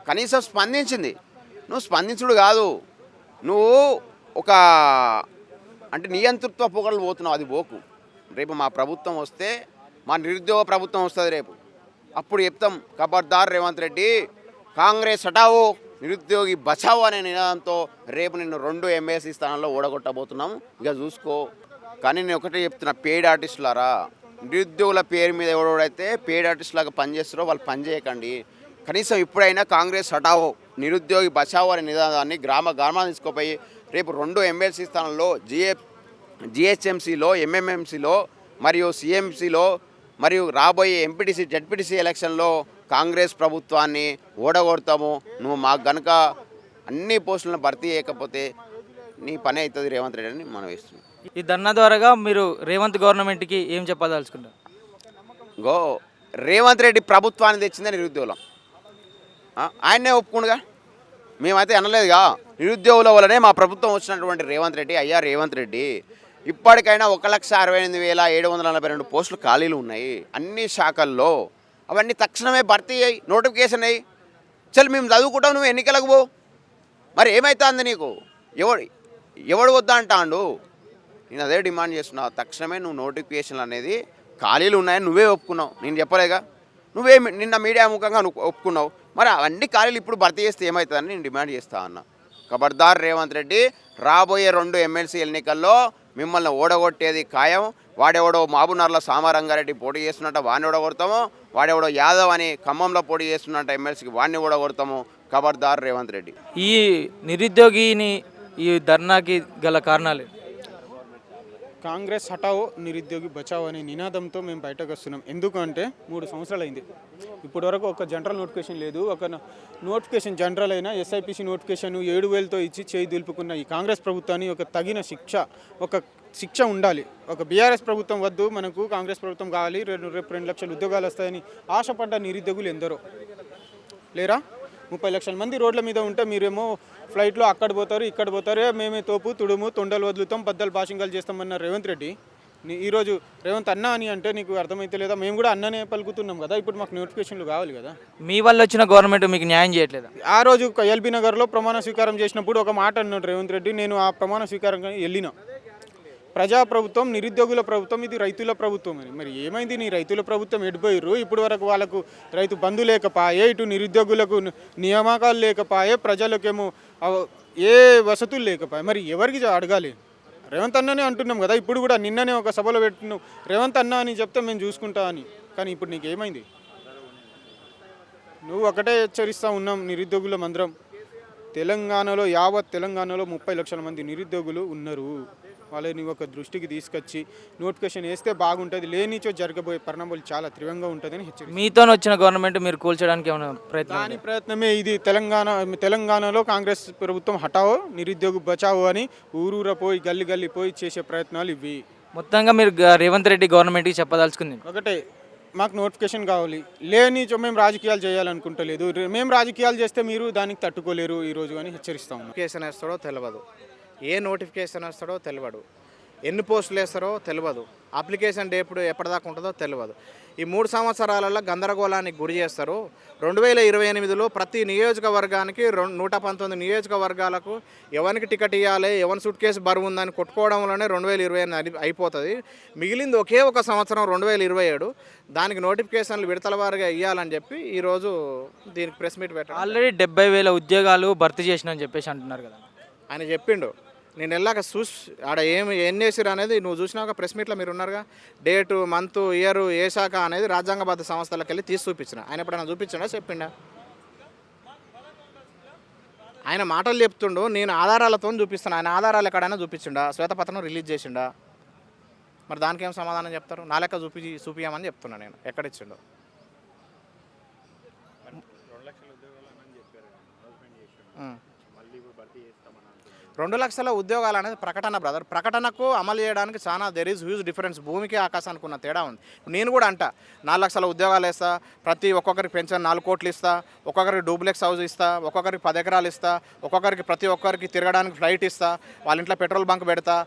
కనీసం స్పందించింది. నువ్వు స్పందించుడు కాదు, నువ్వు ఒక అంటే నియంతృత్వ పొగలు పోతున్నావు. అది పోకు. రేపు మా ప్రభుత్వం వస్తే, మా నిరుద్యోగ ప్రభుత్వం వస్తుంది రేపు, అప్పుడు చెప్తాం ఖబర్దార్ రేవంత్ రెడ్డి, కాంగ్రెస్ హటావో నిరుద్యోగి బచావో అనే నినాదంతో రేపు నిన్ను 2 ఎమ్మెల్సీ స్థానాల్లో ఓడగొట్టబోతున్నాము. ఇక చూసుకో. కానీ నేను ఒకటే చెప్తున్నా, పెయిడ్ ఆర్టిస్టులారా, నిరుద్యోగుల పేరు మీద ఎవడైతే పెయిడ్ ఆర్టిస్టులాగా పనిచేస్తారో వాళ్ళు పనిచేయకండి. కనీసం ఇప్పుడైనా కాంగ్రెస్ హటావో నిరుద్యోగి బచావో అనే నినాదాన్ని గ్రామాన్ని తీసుకుపోయి రేపు 2 ఎమ్మెల్సీ స్థానంలో జిహెచ్ఎంసీలో, ఎంఎంఎంసీలో మరియు సిఎంసీలో మరియు రాబోయే ఎంపీటీసీ జడ్పీటీసీ ఎలక్షన్లో కాంగ్రెస్ ప్రభుత్వాన్ని ఓడగొడతాము. నువ్వు మాకు గనక అన్ని పోస్టులను భర్తీ చేయకపోతే నీ పని అవుతుంది రేవంత్ రెడ్డి అని మనం వేస్తున్నాం. ఈ ధర్నా ద్వారాగా మీరు రేవంత్ గవర్నమెంట్కి ఏం చెప్పదలుచుకుంటారు? రేవంత్ రెడ్డి ప్రభుత్వాన్ని తెచ్చిందే నిరుద్యోగులం, ఆయన్నే ఒప్పుకుండుగా. మేమైతే అనలేదుగా, నిరుద్యోగుల వల్లనే మా ప్రభుత్వం వచ్చినటువంటి రేవంత్ రెడ్డి. అయ్యా రేవంత్ రెడ్డి, ఇప్పటికైనా 1,68,742 పోస్టులు ఖాళీలు ఉన్నాయి అన్ని శాఖల్లో. అవన్నీ తక్షణమే భర్తీ అయ్యి నోటిఫికేషన్ అయ్యి చల్ మేము చదువుకుంటాం, నువ్వు ఎన్నికలకు పో. మరి ఏమవుతుంది నీకు? ఎవడు వద్దా అంటాడు? నేను అదే డిమాండ్ చేస్తున్నా, తక్షణమే నువ్వు నోటిఫికేషన్లు అనేది ఖాళీలు ఉన్నాయని నువ్వే ఒప్పుకున్నావు, నేను చెప్పలేగా. నువ్వే నిన్న మీడియా ముఖంగా నువ్వు ఒప్పుకున్నావు. మరి అవన్నీ ఖాళీలు ఇప్పుడు భర్తీ చేస్తే ఏమవుతుందని నేను డిమాండ్ చేస్తా అన్నా. ఖబర్దార్ రేవంత్ రెడ్డి, రాబోయే 2 ఎమ్మెల్సీ ఎన్నికల్లో మిమ్మల్ని ఓడగొట్టేది ఖాయం. వాడెవడో మహబూబ్నగర్లో సామారంగారెడ్డి పోటీ చేస్తున్నట్ట వాడిని ఓడగొడతాము, వాడెవడో యాదవ్ అని ఖమ్మంలో పోటీ చేస్తున్నట్ట ఎమ్మెల్సీకి వాడిని ఓడగొడతాము. ఖబర్దార్ రేవంత్ రెడ్డి. ఈ నిరుద్యోగిని ఈ ధర్నాకి గల కారణాలు? కాంగ్రెస్ హటావో నిరుద్యోగి బచావో అనే నినాదంతో మేము బయటకు వస్తున్నాం. ఎందుకంటే 3 సంవత్సరాలు అయింది, ఇప్పటి వరకు ఒక జనరల్ నోటిఫికేషన్ లేదు. ఒక నోటిఫికేషన్ జనరల్ అయినా ఎస్ఐపిసి నోటిఫికేషన్ 7,000తో ఇచ్చి చేయి దులుపుకున్న ఈ కాంగ్రెస్ ప్రభుత్వాన్ని ఒక తగిన శిక్ష ఉండాలి. ఒక బీఆర్ఎస్ ప్రభుత్వం వద్దు, మనకు కాంగ్రెస్ ప్రభుత్వం కావాలి, రేపు 2 లక్షల ఉద్యోగాలు వస్తాయని ఆశపడ్డ నిరుద్యోగులు ఎందరో లేరా? 30 లక్షల మంది రోడ్ల మీద ఉంటే మీరేమో ఫ్లైట్లో అక్కడ పోతారు ఇక్కడ పోతారు, మేమే తోపు తుడుము తొండలు వదులుతాం, బద్దలు భాషింగాలు చేస్తామన్న రేవంత్ రెడ్డి ఈరోజు రేవంత్ అన్న అని అంటే నీకు అర్థమైతే లేదా? మేము కూడా అన్ననే పలుకుతున్నాం కదా, ఇప్పుడు మాకు నోటిఫికేషన్లు కావాలి కదా. మీ వల్ల వచ్చిన గవర్నమెంట్ మీకు న్యాయం చేయట్లేదా? ఆ రోజు ఎల్బీ నగర్లో ప్రమాణ స్వీకారం చేసినప్పుడు ఒక మాట అన్నాడు రేవంత్ రెడ్డి, నేను ఆ ప్రమాణ స్వీకారం వెళ్ళిన. ప్రజాప్రభుత్వం, నిరుద్యోగుల ప్రభుత్వం, ఇది రైతుల ప్రభుత్వం అని. మరి ఏమైంది? నీ రైతుల ప్రభుత్వం ఎడిపోయారు. ఇప్పుడు వరకు వాళ్ళకు రైతు బంధు లేకపాయే, ఇటు నిరుద్యోగులకు నియామకాలు లేకపాయే, ప్రజలకేమో ఏ వసతులు లేకపాయే. మరి ఎవరికి అడగాలి? రేవంత్ అన్ననే అంటున్నాం కదా. ఇప్పుడు కూడా నిన్ననే ఒక సభలో పెట్టినాం, రేవంత్ అన్న అని చెప్తే మేము చూసుకుంటా అని. కానీ ఇప్పుడు నీకు ఏమైంది? నువ్వు ఒకటే హెచ్చరిస్తూ ఉన్నాం, నిరుద్యోగులం అందరం. తెలంగాణలో, యావత్ తెలంగాణలో 30 లక్షల మంది నిరుద్యోగులు ఉన్నారు. వాళ్ళని ఒక దృష్టికి తీసుకొచ్చి నోటిఫికేషన్ వేస్తే బాగుంటుంది, లేనిచో జరగబోయే పరిణామాలు చాలా తీవ్రంగా ఉంటుందని హెచ్చరిస్తారు. మీతో వచ్చిన గవర్నమెంట్ మీరు కూల్చడానికి ఏమైనా దాని ప్రయత్నమే ఇది. తెలంగాణలో కాంగ్రెస్ ప్రభుత్వం హటావో నిరుద్యోగి బచావో అని ఊరూర పోయి గల్లి గల్లి పోయి చేసే ప్రయత్నాలు ఇవి. మొత్తంగా మీరు రేవంత్ రెడ్డి గవర్నమెంట్కి చెప్పదలుచుకుంది ఒకటే, మాకు నోటిఫికేషన్ కావాలి, లేనిచో మేము రాజకీయాలు చేయాలనుకుంటలేదు. మేము రాజకీయాలు చేస్తే మీరు దానికి తట్టుకోలేరు ఈరోజు అని హెచ్చరిస్తాము. నోటిఫికేషన్ వేస్తాడో తెలియదు, ఏ నోటిఫికేషన్ వేస్తాడో తెలియదు. ఎన్ని పోస్టులు వేస్తారో తెలియదు, అప్లికేషన్ డే ఎప్పటిదాకా ఉంటుందో తెలియదు. ఈ 3 సంవత్సరాలలో గందరగోళానికి గురి చేస్తారు. 2028లో ప్రతి నియోజకవర్గానికి 119 నియోజకవర్గాలకు ఎవరికి టికెట్ ఇవ్వాలి, ఎవరి సూట్ కేసు బరువు ఉందని కొట్టుకోవడంలోనే 2028 అయిపోతుంది. మిగిలింది ఒకే ఒక సంవత్సరం 2027. దానికి నోటిఫికేషన్లు విడతల వారిగా ఇవ్వాలని చెప్పి ఈరోజు దీనికి ప్రెస్ మీట్ పెట్టారు. ఆల్రెడీ 70,000 ఉద్యోగాలు భర్తీ చేసినని చెప్పేసి అంటున్నారు కదా. ఆయన చెప్పిండు. నేను వెళ్ళాక చూసి ఆడ ఏం చేసిరు అనేది నువ్వు చూసినాక ప్రెస్ మీట్లో మీరు ఉన్నారుగా. డేటు, మంత్, ఇయర్, ఏ శాఖ అనేది రాజ్యాంగబద్ధ సంస్థలకు వెళ్ళి తీసి చూపించిన. ఆయన ఎప్పుడైనా చూపించిండా, చెప్పిండా? ఆయన మాటలు చెప్తుండు, నేను ఆధారాలతో చూపిస్తాను. ఆయన ఆధారాలు ఎక్కడైనా చూపించిండా, శ్వేతపత్రం రిలీజ్ చేసిండా? మరి దానికి ఏం సమాధానం చెప్తారు? నా లెక్క చూపించమని చెప్తున్నా నేను. ఎక్కడిచ్చిండు? 2 లక్షల ఉద్యోగాలు అనేది ప్రకటన బ్రదర్. ప్రకటనకు అమలు చేయడానికి చాలా దెర్ ఈజ్ హ్యూజ్ డిఫరెన్స్. భూమికి ఆకాశానికి ఉన్న తేడా ఉంది. నేను కూడా అంట 4 లక్షల ఉద్యోగాలు ఇస్తా, ఒక్కొక్కరికి పెన్షన్ 4 కోట్లు ఇస్తా, ఒక్కొక్కరికి డూప్లెక్స్ హౌస్ ఇస్తా, ఒక్కొక్కరికి 10 ఎకరాలు ఇస్తా, ప్రతి ఒక్కరికి తిరగడానికి ఫ్లైట్ ఇస్తా, వాళ్ళ ఇంట్లో పెట్రోల్ బంక్ పెడతా,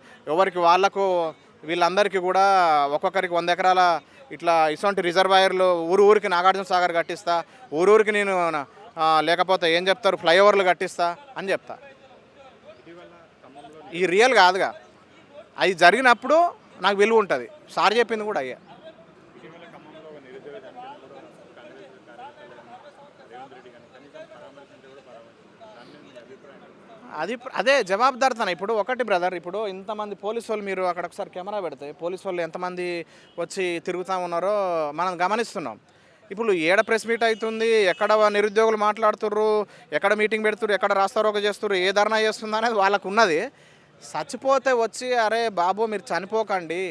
వాళ్ళకు వీళ్ళందరికీ కూడా ఒక్కొక్కరికి 100 ఎకరాల ఇట్లా ఇటువంటి రిజర్వాయర్లు ఊరికి నాగార్జున సాగర్ కట్టిస్తా, ఊరికి నేను లేకపోతే ఏం చెప్తారు ఫ్లైఓవర్లు కట్టిస్తా అని చెప్తా. ఈ రియల్ కాదుగా. అది జరిగినప్పుడు నాకు విలువ ఉంటుంది. సార్ చెప్పింది కూడా అయ్యా. అదే జవాబుదారితనం. ఇప్పుడు ఒకటి బ్రదర్, ఇప్పుడు ఇంతమంది పోలీసు వాళ్ళు, మీరు అక్కడ ఒకసారి కెమెరా పెడితే పోలీసు వాళ్ళు ఎంతమంది వచ్చి తిరుగుతూ ఉన్నారో మనం గమనిస్తున్నాం. ఇప్పుడు ఏడ ప్రెస్ మీట్ అవుతుంది, ఎక్కడ నిరుద్యోగులు మాట్లాడుతుర్రు, ఎక్కడ మీటింగ్ పెడుతుర్రు, ఎక్కడ రాస్తారోక చేస్తుర్రు, ఏ ధర్నా చేస్తుంది అనేది వాళ్ళకు ఉన్నది. చచ్చిపోతే వచ్చి అరే బాబు మీరు చనిపోకండి,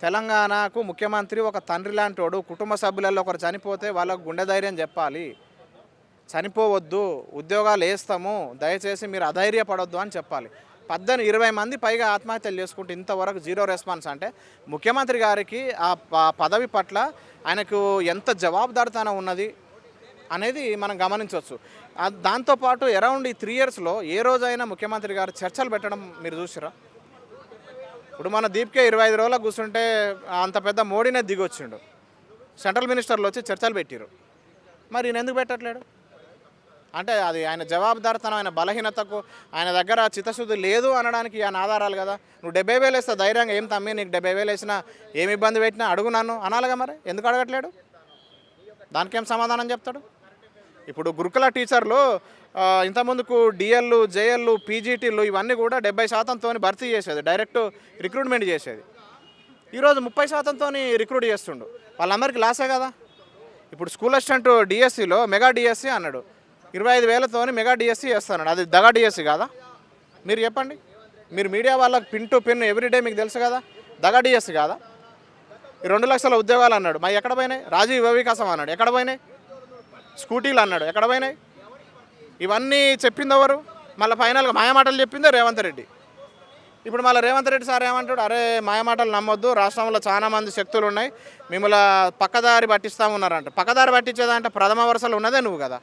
తెలంగాణకు ముఖ్యమంత్రి ఒక తండ్రి లాంటోడు, కుటుంబ సభ్యులలో ఒకరు చనిపోతే వాళ్ళకు గుండె ధైర్యం చెప్పాలి, చనిపోవద్దు, ఉద్యోగాలు వేస్తాము, దయచేసి మీరు అధైర్యపడొద్దు అని చెప్పాలి. 20 మంది పైగా ఆత్మహత్యలు చేసుకుంటే ఇంతవరకు జీరో రెస్పాన్స్ అంటే ముఖ్యమంత్రి గారికి ఆ పదవి పట్ల ఆయనకు ఎంత జవాబుదారితనం ఉన్నది అనేది మనం గమనించవచ్చు. దాంతోపాటు అరౌండ్ ఈ 3 ఇయర్స్లో ఏ రోజైనా ముఖ్యమంత్రి గారు చర్చలు పెట్టడం మీరు చూసిరా? ఇప్పుడు మన దీప్కే 25 రోజులకు కూర్చుంటే అంత పెద్ద మోడీనే దిగొచ్చిండు, సెంట్రల్ మినిస్టర్లు వచ్చి చర్చలు పెట్టిరు. మరి ఈయన ఎందుకు పెట్టట్లేడు? అంటే అది ఆయన జవాబుదారితనం, ఆయన బలహీనతకు ఆయన దగ్గర చిత్తశుద్ధి లేదు అనడానికి ఆయన ఆధారాలు కదా. నువ్వు 70,000 వేస్తా ధైర్యంగా, ఏం తమ్మి నీకు 70,000 వేసినా ఏమి ఇబ్బంది పెట్టినా అడుగు నన్ను అనాలిగా. మరి ఎందుకు అడగట్లేడు? దానికేం సమాధానం చెప్తాడు? ఇప్పుడు గురుకుల టీచర్లు ఇంతకుముందుకు డిఎల్లు, జేఎల్లు, పీజీటీలు ఇవన్నీ కూడా 70%తో భర్తీ చేసేది, డైరెక్ట్ రిక్రూట్మెంట్ చేసేది. ఈరోజు 30%తో రిక్రూట్ చేస్తుండు. వాళ్ళందరికీ లాసే కదా. ఇప్పుడు స్కూల్ అసిస్టెంట్ డిఎస్సిలో మెగా డిఎస్సి అన్నాడు, 25,000తో మెగా డిఎస్సి చేస్తున్నాడు. అది దగా డిఎస్సి కాదా? మీరు చెప్పండి. మీరు మీడియా వాళ్ళకి పిన్ టు పిన్ ఎవ్రీడే మీకు తెలుసు కదా, దగా డిఎస్సి కాదా? ఈ 2 లక్షల ఉద్యోగాలు అన్నాడు, మరి ఎక్కడ పోయినాయి? రాజీవ్ యువ వికాసం అన్నాడు, ఎక్కడ పోయినాయి? స్కూటీలు అన్నాడు, ఎక్కడ పోయినాయి? ఇవన్నీ చెప్పింది ఎవరు? మళ్ళీ ఫైనల్గా మాయమాటలు చెప్పిందే రేవంత్ రెడ్డి. ఇప్పుడు మళ్ళీ రేవంత్ రెడ్డి సార్ ఏమంటాడు, అరే మాయమాటలు నమ్మొద్దు, రాష్ట్రంలో చాలా మంది శక్తులు ఉన్నాయి, మిమ్మల్ని పక్కదారి పట్టిస్తామన్నారంట. పక్కదారి పట్టించేదంటే ప్రథమ వరుసలు ఉన్నదే నువ్వు కదా,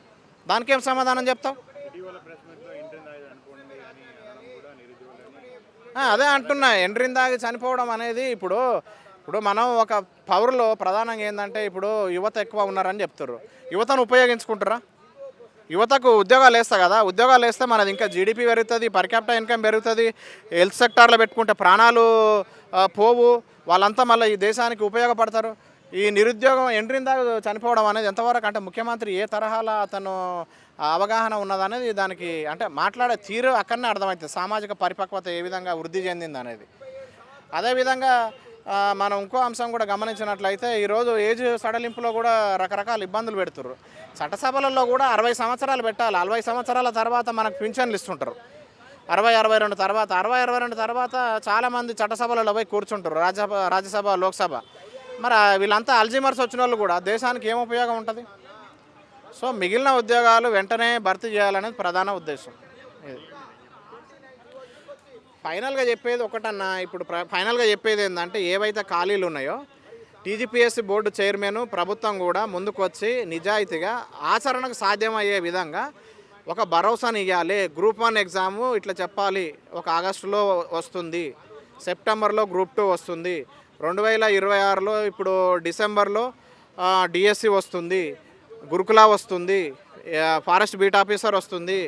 దానికేం సమాధానం చెప్తావు? అదే అంటున్నా, ఎండ్రిన్ దాగి చనిపోవడం అనేది ఇప్పుడు మనం ఒక పౌరులో ప్రధానంగా ఏంటంటే ఇప్పుడు యువత ఎక్కువ ఉన్నారని చెప్తారు. యువతను ఉపయోగించుకుంటారా? యువతకు ఉద్యోగాలు వేస్తా కదా, ఉద్యోగాలు వేస్తే మనది ఇంకా జీడిపి పెరుగుతుంది, పర్ క్యాపిటల్ ఇన్కమ్ పెరుగుతుంది, హెల్త్ సెక్టార్లో పెట్టుకుంటే ప్రాణాలు పోవు, వాళ్ళంతా మళ్ళీ ఈ దేశానికి ఉపయోగపడతారు. ఈ నిరుద్యోగం ఎండ్రిన్ దాకా చనిపోవడం అనేది ఎంతవరకు అంటే ముఖ్యమంత్రి ఏ తరహాలో అతను అవగాహన ఉన్నదనేది దానికి అంటే మాట్లాడే తీరు అక్కడనే అర్థమవుతుంది, సామాజిక పరిపక్వత ఏ విధంగా వృద్ధి చెందింది అనేది. అదేవిధంగా మనం ఇంకో అంశం కూడా గమనించినట్లయితే ఈరోజు ఏజ్ సడలింపులో కూడా రకరకాల ఇబ్బందులు పెడుతుర్రు. చట్టసభలలో కూడా 60 సంవత్సరాలు పెట్టాలి, 40 సంవత్సరాల తర్వాత మనకు పింఛన్లు ఇస్తుంటారు. 60-62 తర్వాత 60-62 తర్వాత చాలామంది చట్టసభలలో పోయి కూర్చుంటారు, రాజ్యసభ లోక్సభ. మరి వీళ్ళంతా అల్జీమర్స్ వచ్చిన వాళ్ళు కూడా దేశానికి ఏం ఉపయోగం ఉంటుంది? సో మిగిలిన ఉద్యోగాలు వెంటనే భర్తీ చేయాలనేది ప్రధాన ఉద్దేశం. ఫైనల్గా చెప్పేది ఒకటన్నా, ఇప్పుడు ఫైనల్గా చెప్పేది ఏంటంటే ఏవైతే ఖాళీలు ఉన్నాయో టీజీపీఎస్సీ బోర్డు చైర్మన్ ప్రభుత్వం కూడా ముందుకు వచ్చి నిజాయితీగా ఆచరణకు సాధ్యమయ్యే విధంగా ఒక భరోసాని ఇవ్వాలి. గ్రూప్ 1 ఎగ్జాము ఇట్లా చెప్పాలి, ఒక ఆగస్టులో వస్తుంది, సెప్టెంబర్లో గ్రూప్ 2 వస్తుంది, 2026లో ఇప్పుడు డిసెంబర్లో డిఎస్సి వస్తుంది, గురుకుల వస్తుంది, ఫారెస్ట్ బీట్ ఆఫీసర్ వస్తుంది,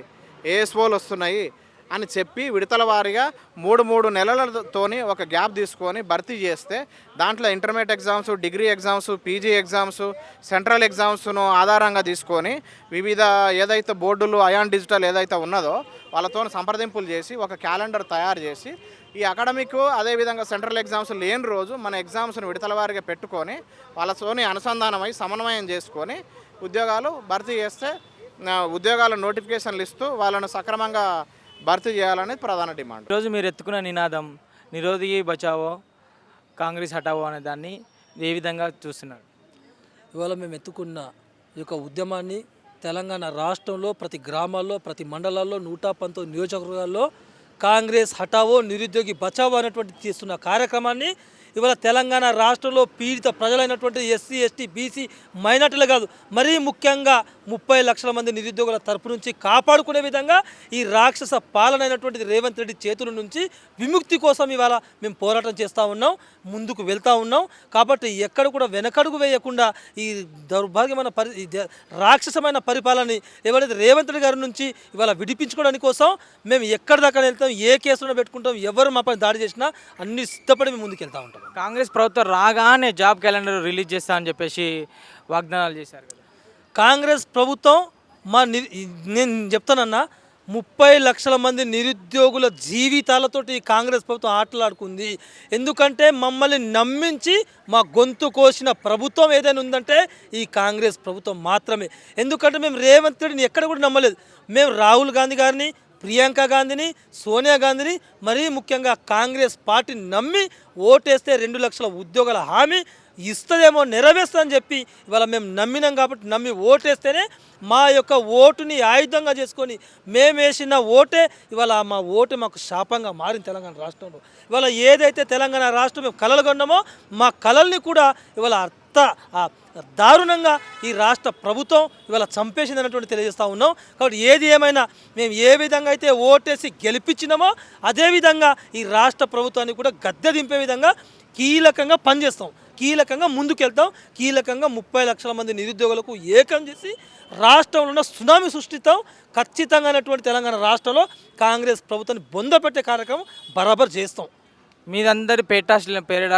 ఏఎస్ఓలు వస్తున్నాయి అని చెప్పి విడతల వారీగా 3 నెలలతోని ఒక గ్యాప్ తీసుకొని భర్తీ చేస్తే దాంట్లో intermediate exams, degree exams, PG exams, central ఎగ్జామ్స్ను ఆధారంగా తీసుకొని వివిధ ఏదైతే బోర్డులు అయాన్ డిజిటల్ ఏదైతే ఉన్నదో వాళ్ళతో సంప్రదింపులు చేసి ఒక క్యాలెండర్ తయారు చేసి ఈ అకాడమిక్ అదేవిధంగా సెంట్రల్ ఎగ్జామ్స్ లేని రోజు మన ఎగ్జామ్స్ను విడతల వారీగా పెట్టుకొని వాళ్ళతోని అనుసంధానమై సమన్వయం చేసుకొని ఉద్యోగాలు భర్తీ చేస్తే ఉద్యోగాల నోటిఫికేషన్లు ఇస్తూ వాళ్ళను సక్రమంగా భర్తీ చేయాలనేది ప్రధాన డిమాండ్. ఈరోజు మీరు ఎత్తుకున్న నినాదం నిరోధి బచావో కాంగ్రెస్ హటావో అనే దాన్ని ఏ విధంగా చూస్తున్నారు? ఇవాళ మేము ఎత్తుకున్న ఈ యొక్క ఉద్యమాన్ని తెలంగాణ రాష్ట్రంలో ప్రతి గ్రామాల్లో, ప్రతి మండలాల్లో, 119 నియోజకవర్గాల్లో కాంగ్రెస్ హటావో నిరుద్యోగి బచావో అనేటువంటి చేస్తున్న కార్యక్రమాన్ని ఇవాళ తెలంగాణ రాష్ట్రంలో పీడిత ప్రజలైనటువంటి ఎస్సీ, ఎస్టీ, బీసీ మైనార్టీలు కాదు, మరీ ముఖ్యంగా 30 లక్షల మంది నిరుద్యోగుల తరపు నుంచి కాపాడుకునే విధంగా ఈ రాక్షస పాలన అయినటువంటి రేవంత్ రెడ్డి చేతుల నుంచి విముక్తి కోసం ఇవాళ మేము పోరాటం చేస్తూ ఉన్నాం, ముందుకు వెళ్తూ ఉన్నాం. కాబట్టి ఎక్కడ కూడా వెనకడుగు వేయకుండా ఈ దౌర్భాగ్యమైన రాక్షసమైన పరిపాలనని ఎవరైతే రేవంత్ రెడ్డి గారి నుంచి ఇవాళ విడిపించుకోవడానికి కోసం మేము ఎక్కడి దాకా వెళ్తాం, ఏ కేసులో పెట్టుకుంటాం, ఎవరు మా పైన దాడి చేసినా అన్ని సిద్ధపడి మేము ముందుకు వెళ్తూ ఉంటాం. కాంగ్రెస్ ప్రభుత్వం రాగానే జాబ్ క్యాలెండర్ రిలీజ్ చేస్తా అని చెప్పేసి వాగ్దానాలు చేశారు కదా. కాంగ్రెస్ ప్రభుత్వం నేను చెప్తానన్నా 30 లక్షల మంది నిరుద్యోగుల జీవితాలతోటి కాంగ్రెస్ ప్రభుత్వం ఆటలాడుకుంది. ఎందుకంటే మమ్మల్ని నమ్మించి మా గొంతు కోసిన ప్రభుత్వం ఏదైనా ఉందంటే ఈ కాంగ్రెస్ ప్రభుత్వం మాత్రమే. ఎందుకంటే మేము రేవంత్ రెడ్డిని ఎక్కడ కూడా నమ్మలేదు. మేము రాహుల్ గాంధీ గారిని, ప్రియాంక గాంధీని, సోనియా గాంధీని, మరీ ముఖ్యంగా కాంగ్రెస్ పార్టీని నమ్మి ఓటేస్తే 2 లక్షల ఉద్యోగాల హామీ ఇస్తుందేమో, నెరవేర్స్తుందని చెప్పి ఇవాళ మేము నమ్మినాం. కాబట్టి నమ్మి ఓటేస్తేనే మా యొక్క ఓటుని ఆయుధంగా చేసుకొని మేము వేసిన ఓటే ఇవాళ మా ఓటు మాకు శాపంగా మారింది తెలంగాణ రాష్ట్రంలో. ఇవాళ ఏదైతే తెలంగాణ రాష్ట్రం మేము కలలు కొన్నామో మా కలల్ని కూడా ఇవాళ దారుణంగా ఈ రాష్ట్ర ప్రభుత్వం ఇవాళ చంపేసింది అన్నటువంటి తెలియజేస్తూ ఉన్నాం. కాబట్టి ఏది ఏమైనా మేము ఏ విధంగా అయితే ఓటేసి గెలిపించినామో అదేవిధంగా ఈ రాష్ట్ర ప్రభుత్వాన్ని కూడా గద్దె దింపే విధంగా కీలకంగా పనిచేస్తాం, కీలకంగా ముందుకెళ్తాం, కీలకంగా 30 లక్షల మంది నిరుద్యోగులకు ఏకం చేసి రాష్ట్రంలో ఉన్న సునామీ సృష్టిస్తాం. ఖచ్చితంగా అనేటువంటి తెలంగాణ రాష్ట్రంలో కాంగ్రెస్ ప్రభుత్వాన్ని బొందపెట్టే కార్యక్రమం బరాబర్ చేస్తాం. మీదందరి పేడ్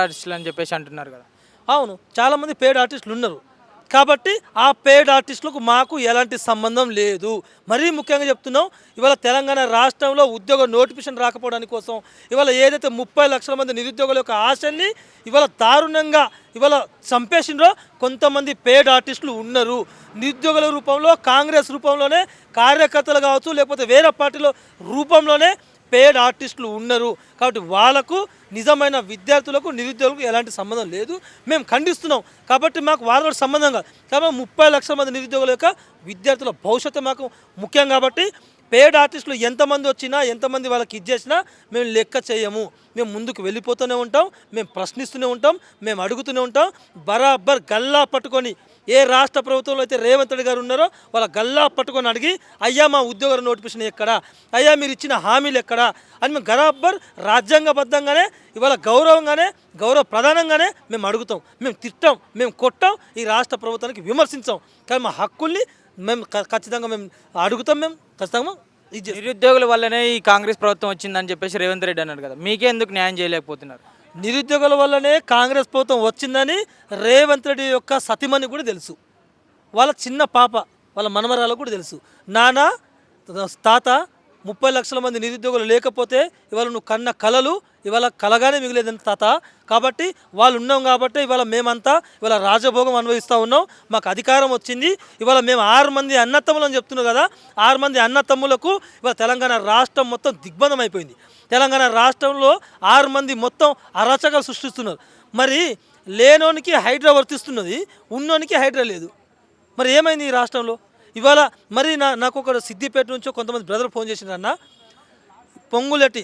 ఆర్టిస్టులు అని చెప్పేసి అంటున్నారు కదా. అవును, చాలామంది పేడ్ ఆర్టిస్టులు ఉన్నారు. కాబట్టి ఆ పేడ్ ఆర్టిస్టులకు మాకు ఎలాంటి సంబంధం లేదు. మరీ ముఖ్యంగా చెప్తున్నాం, ఇవాళ తెలంగాణ రాష్ట్రంలో ఉద్యోగ నోటిఫికేషన్ రాకపోవడానికి కోసం ఇవాళ ఏదైతే 30 లక్షల మంది నిరుద్యోగుల యొక్క ఆశల్ని ఇవాళ దారుణంగా ఇవాళ చంపేసిండ్రో కొంతమంది పేడ్ ఆర్టిస్టులు ఉన్నారు. నిరుద్యోగుల రూపంలో, కాంగ్రెస్ రూపంలోనే, కార్యకర్తలు కావచ్చు, లేకపోతే వేరే పార్టీల రూపంలోనే పేడ్ ఆర్టిస్టులు ఉన్నారు. కాబట్టి వాళ్ళకు నిజమైన విద్యార్థులకు, నిరుద్యోగులకు ఎలాంటి సంబంధం లేదు, మేము ఖండిస్తున్నాం. కాబట్టి మాకు వాళ్ళతో సంబంధం కాదు. కాబట్టి 30 లక్షల మంది నిరుద్యోగుల యొక్క విద్యార్థుల భవిష్యత్తు మాకు ముఖ్యం. కాబట్టి పేడ్ ఆర్టిస్టులు ఎంతమంది వచ్చినా, ఎంతమంది వాళ్ళకి ఇచ్చేసినా మేము లెక్క చేయము. మేము ముందుకు వెళ్ళిపోతూనే ఉంటాం, మేము ప్రశ్నిస్తూనే ఉంటాం, మేము అడుగుతూనే ఉంటాం. బరాబర్ గల్లా పట్టుకొని ఏ రాష్ట్ర ప్రభుత్వంలో అయితే రేవంత్ రెడ్డి గారు ఉన్నారో వాళ్ళ గల్లా పట్టుకొని అడిగి, అయ్యా మా ఉద్యోగాల నోటిఫికేషన్ ఎక్కడా, అయ్యా మీరు ఇచ్చిన హామీలు ఎక్కడా అని మేము బరాబర్ రాజ్యాంగబద్ధంగానే ఇవాళ గౌరవంగానే, గౌరవ ప్రధానంగానే మేము అడుగుతాం. మేము తిట్టాం, మేము కొట్టాం, ఈ రాష్ట్ర ప్రభుత్వానికి విమర్శించాం. కానీ మా హక్కుల్ని మేము ఖచ్చితంగా మేము అడుగుతాం. మేము ఖచ్చితంగా నిరుద్యోగుల వల్లనే ఈ కాంగ్రెస్ ప్రభుత్వం వచ్చిందని చెప్పేసి రేవంత్ రెడ్డి అన్నాడు కదా, మీకే ఎందుకు న్యాయం చేయలేకపోతున్నారు? నిరుద్యోగుల వల్లనే కాంగ్రెస్ ప్రభుత్వం వచ్చిందని రేవంత్ రెడ్డి యొక్క సతీమణి కూడా తెలుసు, వాళ్ళ చిన్న పాప, వాళ్ళ మనమరాలకు కూడా తెలుసు. నాన్న, తాత 30 లక్షల మంది నిరుద్యోగులు లేకపోతే ఇవాళ నువ్వు కన్న కలలు ఇవాళ కలగానే మిగిలేదని తాత. కాబట్టి వాళ్ళు ఉన్నాం కాబట్టి ఇవాళ మేమంతా ఇవాళ రాజభోగం అనుభవిస్తూ ఉన్నాం. మాకు అధికారం వచ్చింది. ఇవాళ మేము 6 మంది అన్నతమ్ములు అని చెప్తున్నాం కదా, 6 మంది అన్నతమ్ములకు ఇవాళ తెలంగాణ రాష్ట్రం మొత్తం దిగ్బంధం అయిపోయింది. తెలంగాణ రాష్ట్రంలో 6 మంది మొత్తం అరాచకాలు సృష్టిస్తున్నారు. మరి లేనోనికి హైడ్రా వర్తిస్తున్నది, ఉన్నోనికి హైడ్రా లేదు. మరి ఏమైంది ఈ రాష్ట్రంలో ఇవాళ? మరి నాకు ఒక సిద్దిపేట నుంచో కొంతమంది బ్రదర్ ఫోన్ చేసినారన్న, పొంగులెట్టి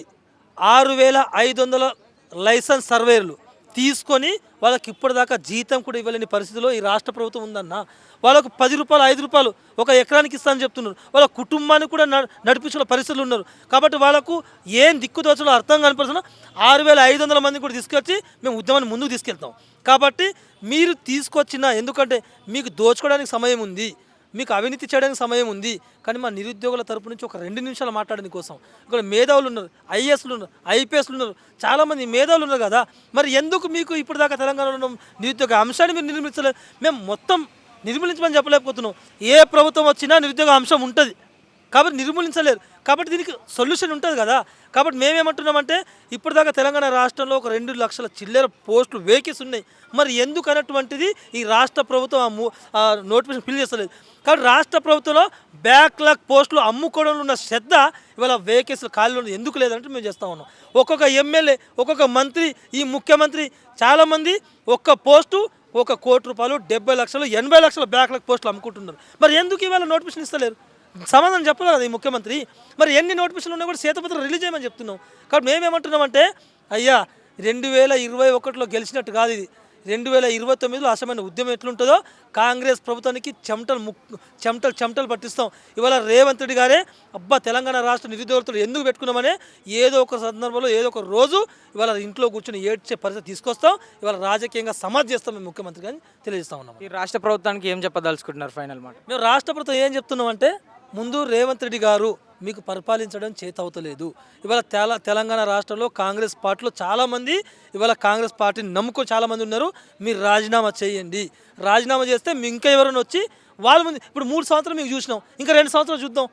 6500 లైసెన్స్ సర్వేయర్లు తీసుకొని వాళ్ళకి ఇప్పటిదాకా జీతం కూడా ఇవ్వలేని పరిస్థితిలో ఈ రాష్ట్ర ప్రభుత్వం ఉందన్న. వాళ్ళకు 10 రూపాయలు 5 రూపాయలు ఒక ఎకరానికి ఇస్తానని చెప్తున్నారు. వాళ్ళ కుటుంబాన్ని కూడా నడిపించిన పరిస్థితులు ఉన్నారు. కాబట్టి వాళ్ళకు ఏం దిక్కుదోచలో అర్థం కాని పరిస్థితుల్లో 6500 మంది కూడా తీసుకొచ్చి మేము ఉద్యమాన్ని ముందుకు తీసుకెళ్తాం. కాబట్టి మీరు తీసుకొచ్చిన, ఎందుకంటే మీకు దోచుకోవడానికి సమయం ఉంది, మీకు అవినీతి చేయడానికి సమయం ఉంది, కానీ మా నిరుద్యోగుల తరపు నుంచి ఒక 2 నిమిషాలు మాట్లాడడానికి కోసం ఇక్కడ మేధావులు ఉన్నారు, ఐఏఎస్లు ఉన్నారు, ఐపీఎస్లు ఉన్నారు, చాలామంది మేధావులు ఉన్నారు కదా. మరి ఎందుకు మీకు ఇప్పటిదాకా తెలంగాణలో ఉన్న నిరుద్యోగ అంశాన్ని మీరు నిర్మించలేదు? మేము మొత్తం నిర్మూలించమని చెప్పలేకపోతున్నాం. ఏ ప్రభుత్వం వచ్చినా నిరుద్యోగ అంశం ఉంటుంది, కాబట్టి నిర్మూలించలేరు. కాబట్టి దీనికి సొల్యూషన్ ఉంటుంది కదా. కాబట్టి మేమేమంటున్నామంటే ఇప్పటిదాకా తెలంగాణ రాష్ట్రంలో ఒక 2 లక్షల చిల్లర పోస్టులు వేకెన్సీ ఉన్నాయి. మరి ఎందుకు అన్నటువంటిది ఈ రాష్ట్ర ప్రభుత్వం ఆ నోటిఫికేషన్ ఫిల్ చేస్తలేదు. కాబట్టి రాష్ట్ర ప్రభుత్వంలో బ్యాక్లాగ్ పోస్టులు అమ్ముకోవడంలో ఉన్న శ్రద్ధ ఇవాళ వేకెన్సీలు ఖాళీలో ఎందుకు లేదంటే మేము చేస్తూ ఉన్నాం. ఒక్కొక్క ఎమ్మెల్యే, ఒక్కొక్క మంత్రి, ఈ ముఖ్యమంత్రి చాలామంది ఒక్క పోస్టు 1 కోటి రూపాయలు, 70 లక్షలు, 80 లక్షల బ్యాక్లాగ్ పోస్టులు అమ్ముకుంటున్నారు. మరి ఎందుకు ఇవాళ నోటిఫికేషన్ ఇస్తలేరు? సమాధానం చెప్పలేదు కదా ఈ ముఖ్యమంత్రి. మరి ఎన్ని నోటిఫికేషన్లు ఉన్నా కూడా శ్వేతపత్రం రిలీజ్ చేయమని చెప్తున్నాం. కాబట్టి మేమేమంటున్నామంటే అయ్యా 2021లో గెలిచినట్టు కాదు ఇది. 2029లో అసమైన ఉద్యమం ఎట్లుంటుందో కాంగ్రెస్ ప్రభుత్వానికి చెమటలు పట్టిస్తాం. ఇవాళ రేవంత్ రెడ్డి గారే అబ్బా తెలంగాణ రాష్ట్ర నిరుద్యోగులతో ఎందుకు పెట్టుకున్నామనే ఏదో ఒక సందర్భంలో ఏదో ఒక రోజు ఇవాళ ఇంట్లో కూర్చొని ఏడ్చే పరిస్థితి తీసుకొస్తాం. ఇవాళ రాజకీయంగా సమాజ్ చేస్తాం మేము ముఖ్యమంత్రి గారిని తెలియజేస్తా ఉన్నాం. ఈ రాష్ట్ర ప్రభుత్వానికి ఏం చెప్పదలుచుకుంటున్నారు ఫైనల్ మాట? మేము రాష్ట్ర ప్రభుత్వం ఏం చెప్తున్నామంటే ముందు రేవంత్ రెడ్డి గారు మీకు పరిపాలించడం చేతవుతలేదు. ఇవాళ తెలంగాణ రాష్ట్రంలో కాంగ్రెస్ పార్టీలో చాలామంది ఇవాళ కాంగ్రెస్ పార్టీని నమ్ముకొని చాలామంది ఉన్నారు. మీరు రాజీనామా చేయండి. రాజీనామా చేస్తే మీ ఇంకా ఎవరైనా వచ్చి వాళ్ళ ముందు ఇప్పుడు 3 సంవత్సరాలు మీకు చూసినాం, ఇంకా 2 సంవత్సరాలు చూద్దాం.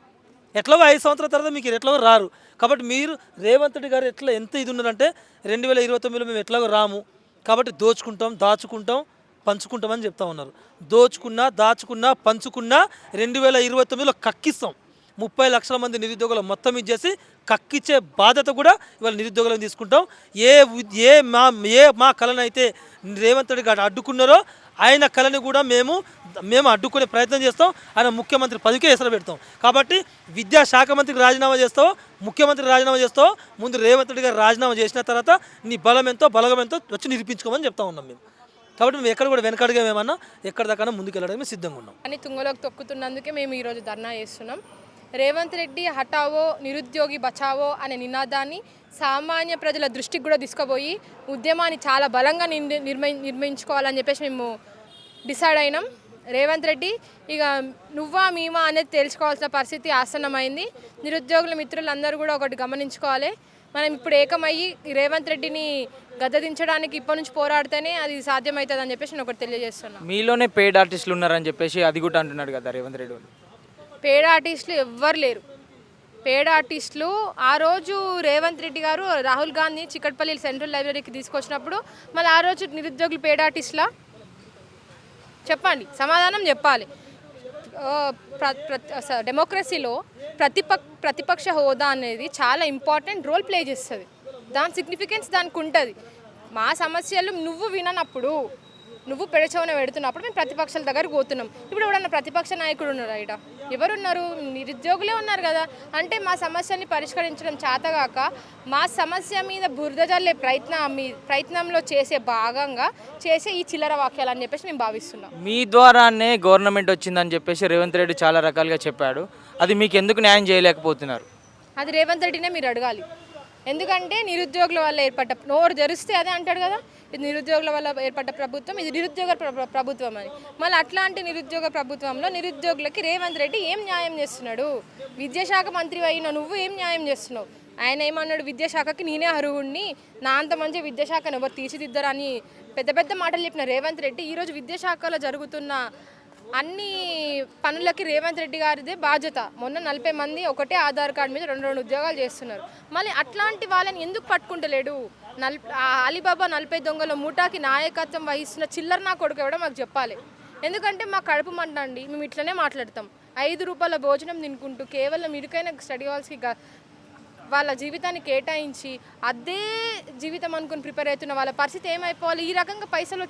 ఎట్లాగో 5 సంవత్సరాల తర్వాత మీకు ఎట్లాగో రారు. కాబట్టి మీరు రేవంత్ రెడ్డి గారు ఎంత ఇది ఉన్నారంటే 2029లో మేము ఎట్లాగో రాము, కాబట్టి దోచుకుంటాం, దాచుకుంటాం, పంచుకుంటామని చెప్తా ఉన్నారు. దాచుకున్నా పంచుకున్నా 2029లో కక్కిస్తాం. 30 లక్షల మంది నిరుద్యోగులు మొత్తం ఇచ్చేసి కక్కిచ్చే బాధ్యత కూడా ఇవాళ నిరుద్యోగులను తీసుకుంటాం. మా కళనైతే రేవంత్ రెడ్డి గారు అడ్డుకున్నారో ఆయన కళని కూడా మేము అడ్డుకునే ప్రయత్నం చేస్తాం. ఆయన ముఖ్యమంత్రి పదవికే ఎసరు పెడతాం. కాబట్టి విద్యాశాఖ మంత్రికి రాజీనామా చేస్తావో, ముఖ్యమంత్రికి రాజీనామా చేస్తావో, ముందు రేవంత్ రెడ్డి గారు రాజీనామా చేసిన తర్వాత నీ బలం ఎంతో బలగం ఎంతో వచ్చి నిరూపించుకోమని చెప్తా ఉన్నాం మేము. కాబట్టి మేము ఎక్కడ కూడా వెనకడుగా ఏమన్నా ఎక్కడ దాకా ముందుకు వెళ్ళడానికి సిద్ధంగా ఉన్నాం. అని తుంగలోకి తొక్కుతున్నందుకే మేము ఈరోజు ధర్నా చేస్తున్నాం. రేవంత్ రెడ్డి హటావో, నిరుద్యోగి బచావో అనే నినాదాన్ని సామాన్య ప్రజల దృష్టికి కూడా తీసుకుపోయి ఉద్యమాన్ని చాలా బలంగా నిర్మించుకోవాలని చెప్పేసి మేము డిసైడ్ అయినాం. రేవంత్ రెడ్డి ఇక నువ్వా మేమా అనేది తెలుసుకోవాల్సిన పరిస్థితి ఆసన్నమైంది. నిరుద్యోగుల మిత్రులందరూ కూడా ఒకటి గమనించుకోవాలి. మనం ఇప్పుడు ఏకమయ్యి రేవంత్ రెడ్డిని గద్దదించడానికి ఇప్పటి నుంచి పోరాడితేనే అది సాధ్యమవుతుంది అని చెప్పేసి నేను ఒకటి తెలియజేస్తున్నాను. మీలోనే పెయిడ్ ఆర్టిస్టులు ఉన్నారని చెప్పేసి అది కూడా అంటున్నాడు కదా రేవంత్ రెడ్డి. పేడ్ ఆర్టిస్టులు ఎవ్వరు లేరు. పేడ్ ఆర్టిస్టులు ఆ రోజు రేవంత్ రెడ్డి గారు రాహుల్ గాంధీ చిక్కట్పల్లి సెంట్రల్ లైబ్రరీకి తీసుకొచ్చినప్పుడు మళ్ళీ ఆ రోజు నిరుద్యోగులు పేడ్ ఆర్టిస్టులా? చెప్పండి, సమాధానం చెప్పాలి. డెమోక్రసీలో ప్రతిపక్ష హోదా అనేది చాలా ఇంపార్టెంట్ రోల్ ప్లే చేస్తుంది. దాని సిగ్నిఫికెన్స్ దానికి ఉంటుంది. మా సమస్యలు నువ్వు విననప్పుడు, నువ్వు పెడచవన పెడుతున్నప్పుడు మేము ప్రతిపక్షాల దగ్గరికి పోతున్నాం. ఇప్పుడు ఎవడన్నా ప్రతిపక్ష నాయకుడు ఉన్నారు? ఇక్కడ ఎవరున్నారు? నిరుద్యోగులే ఉన్నారు కదా. అంటే మా సమస్యని పరిష్కరించడం చేతగాక మా సమస్య మీద బురద జల్లే ప్రయత్నంలో చేసే భాగంగా చేసే ఈ చిల్లర వాక్యాలు అని చెప్పేసి మేము భావిస్తున్నాం. మీ ద్వారానే గవర్నమెంట్ వచ్చిందని చెప్పేసి రేవంత్ రెడ్డి చాలా రకాలుగా చెప్పాడు. అది మీకు ఎందుకు న్యాయం చేయలేకపోతున్నారు? అది రేవంత్ రెడ్డినే మీరు అడగాలి. ఎందుకంటే నిరుద్యోగుల వల్ల ఏర్పడ్డ, నోరు తెరిస్తే అదే అంటాడు కదా, ఇది నిరుద్యోగుల వల్ల ఏర్పడ్డ ప్రభుత్వం, ఇది నిరుద్యోగ ప్రభుత్వం అని. మళ్ళీ అట్లాంటి నిరుద్యోగ ప్రభుత్వంలో నిరుద్యోగులకి రేవంత్ రెడ్డి ఏం న్యాయం చేస్తున్నాడు? విద్యాశాఖ మంత్రి అయినా నువ్వు ఏం న్యాయం చేస్తున్నావు? ఆయన ఏమన్నాడు? విద్యాశాఖకి నేనే అర్హుడిని, నా అంత మంచి విద్యాశాఖను ఎవరు తీర్చిదిద్దరని పెద్ద పెద్ద మాటలు చెప్పిన రేవంత్ రెడ్డి ఈరోజు విద్యాశాఖలో జరుగుతున్న అన్ని పనులకి రేవంత్ రెడ్డి గారిదే బాధ్యత. మొన్న 40 మంది ఒకటే ఆధార్ కార్డు మీద 2 ఉద్యోగాలు చేస్తున్నారు. మళ్ళీ అట్లాంటి వాళ్ళని ఎందుకు పట్టుకుంటలేడు? అలీబాబా 40 దొంగల మూటాకి నాయకత్వం వహిస్తున్న చిల్లర నా కొడుకు ఎవడో మాకు చెప్పాలి. ఎందుకంటే మా కడుపు మంట అండి, మేము ఇట్లనే మాట్లాడతాం. 5 రూపాయల భోజనం తినుకుంటూ కేవలం ఇరుకైన స్టడీ హాల్స్కి వాళ్ళ జీవితాన్ని కేటాయించి అదే జీవితం అనుకుని ప్రిపేర్ అవుతున్న వాళ్ళ పరిస్థితి ఏమైపోవాలి? ఈ రకంగా పైసలు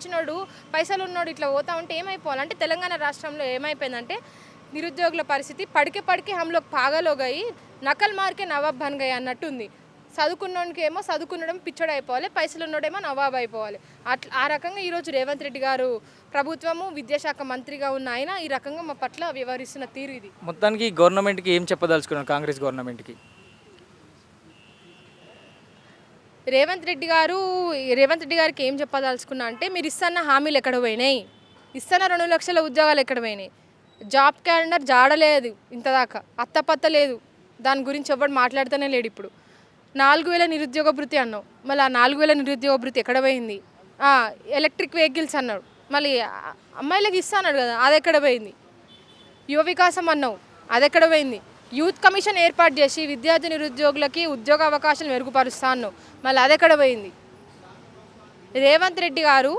ఉన్నాడు ఇట్లా పోతా ఉంటే ఏమైపోవాలి? అంటే తెలంగాణ రాష్ట్రంలో ఏమైపోయిందంటే నిరుద్యోగుల పరిస్థితి పడికే హమ్ లోగ్ పాగల్ హో గయి, నకల్ మార్కే నవాబ్ బన్ గయి అన్నట్టుంది. చదువుకున్నోనికి ఏమో చదువుకున్నడం పిచ్చోడు అయిపోవాలి, పైసలు ఉన్నోడేమో నవాబు అయిపోవాలి. అట్లా ఆ రకంగా ఈరోజు రేవంత్ రెడ్డి గారు ప్రభుత్వము విద్యాశాఖ మంత్రిగా ఉన్న ఆయన ఈ రకంగా మా పట్ల వ్యవహరిస్తున్న తీరు ఇది. మొత్తానికి గవర్నమెంట్కి ఏం చెప్పదలుచుకున్నారు, కాంగ్రెస్ గవర్నమెంట్కి? రేవంత్ రెడ్డి గారికి ఏం చెప్పదలుచుకున్నా అంటే, మీరు ఇస్తున్న హామీలు ఎక్కడ పోయినాయి, ఇస్తున్న 2 లక్షల ఉద్యోగాలు ఎక్కడ పోయినాయి, జాబ్ క్యాలెండర్ జాడలేదు, ఇంతదాకా అత్తపత్త లేదు, దాని గురించి ఎవరు మాట్లాడుతూనే లేడు. ఇప్పుడు 4000 నిరుద్యోగ భృతి అన్నావు, మళ్ళీ ఆ 4000 నిరుద్యోగ భృతి ఎక్కడ పోయింది? ఎలక్ట్రిక్ వెహికల్స్ అన్నాడు, మళ్ళీ అమ్మాయిలకు ఇస్తా అన్నాడు కదా, అది ఎక్కడ పోయింది? యువ వికాసం అన్నావు, అది ఎక్కడ పోయింది? యూత్ కమిషన్ ఏర్పాటు చేసి విద్యార్థి నిరుద్యోగులకి ఉద్యోగ అవకాశాలు మెరుగుపరుస్తా అన్నావు, మళ్ళీ అది ఎక్కడ పోయింది? రేవంత్ రెడ్డి గారు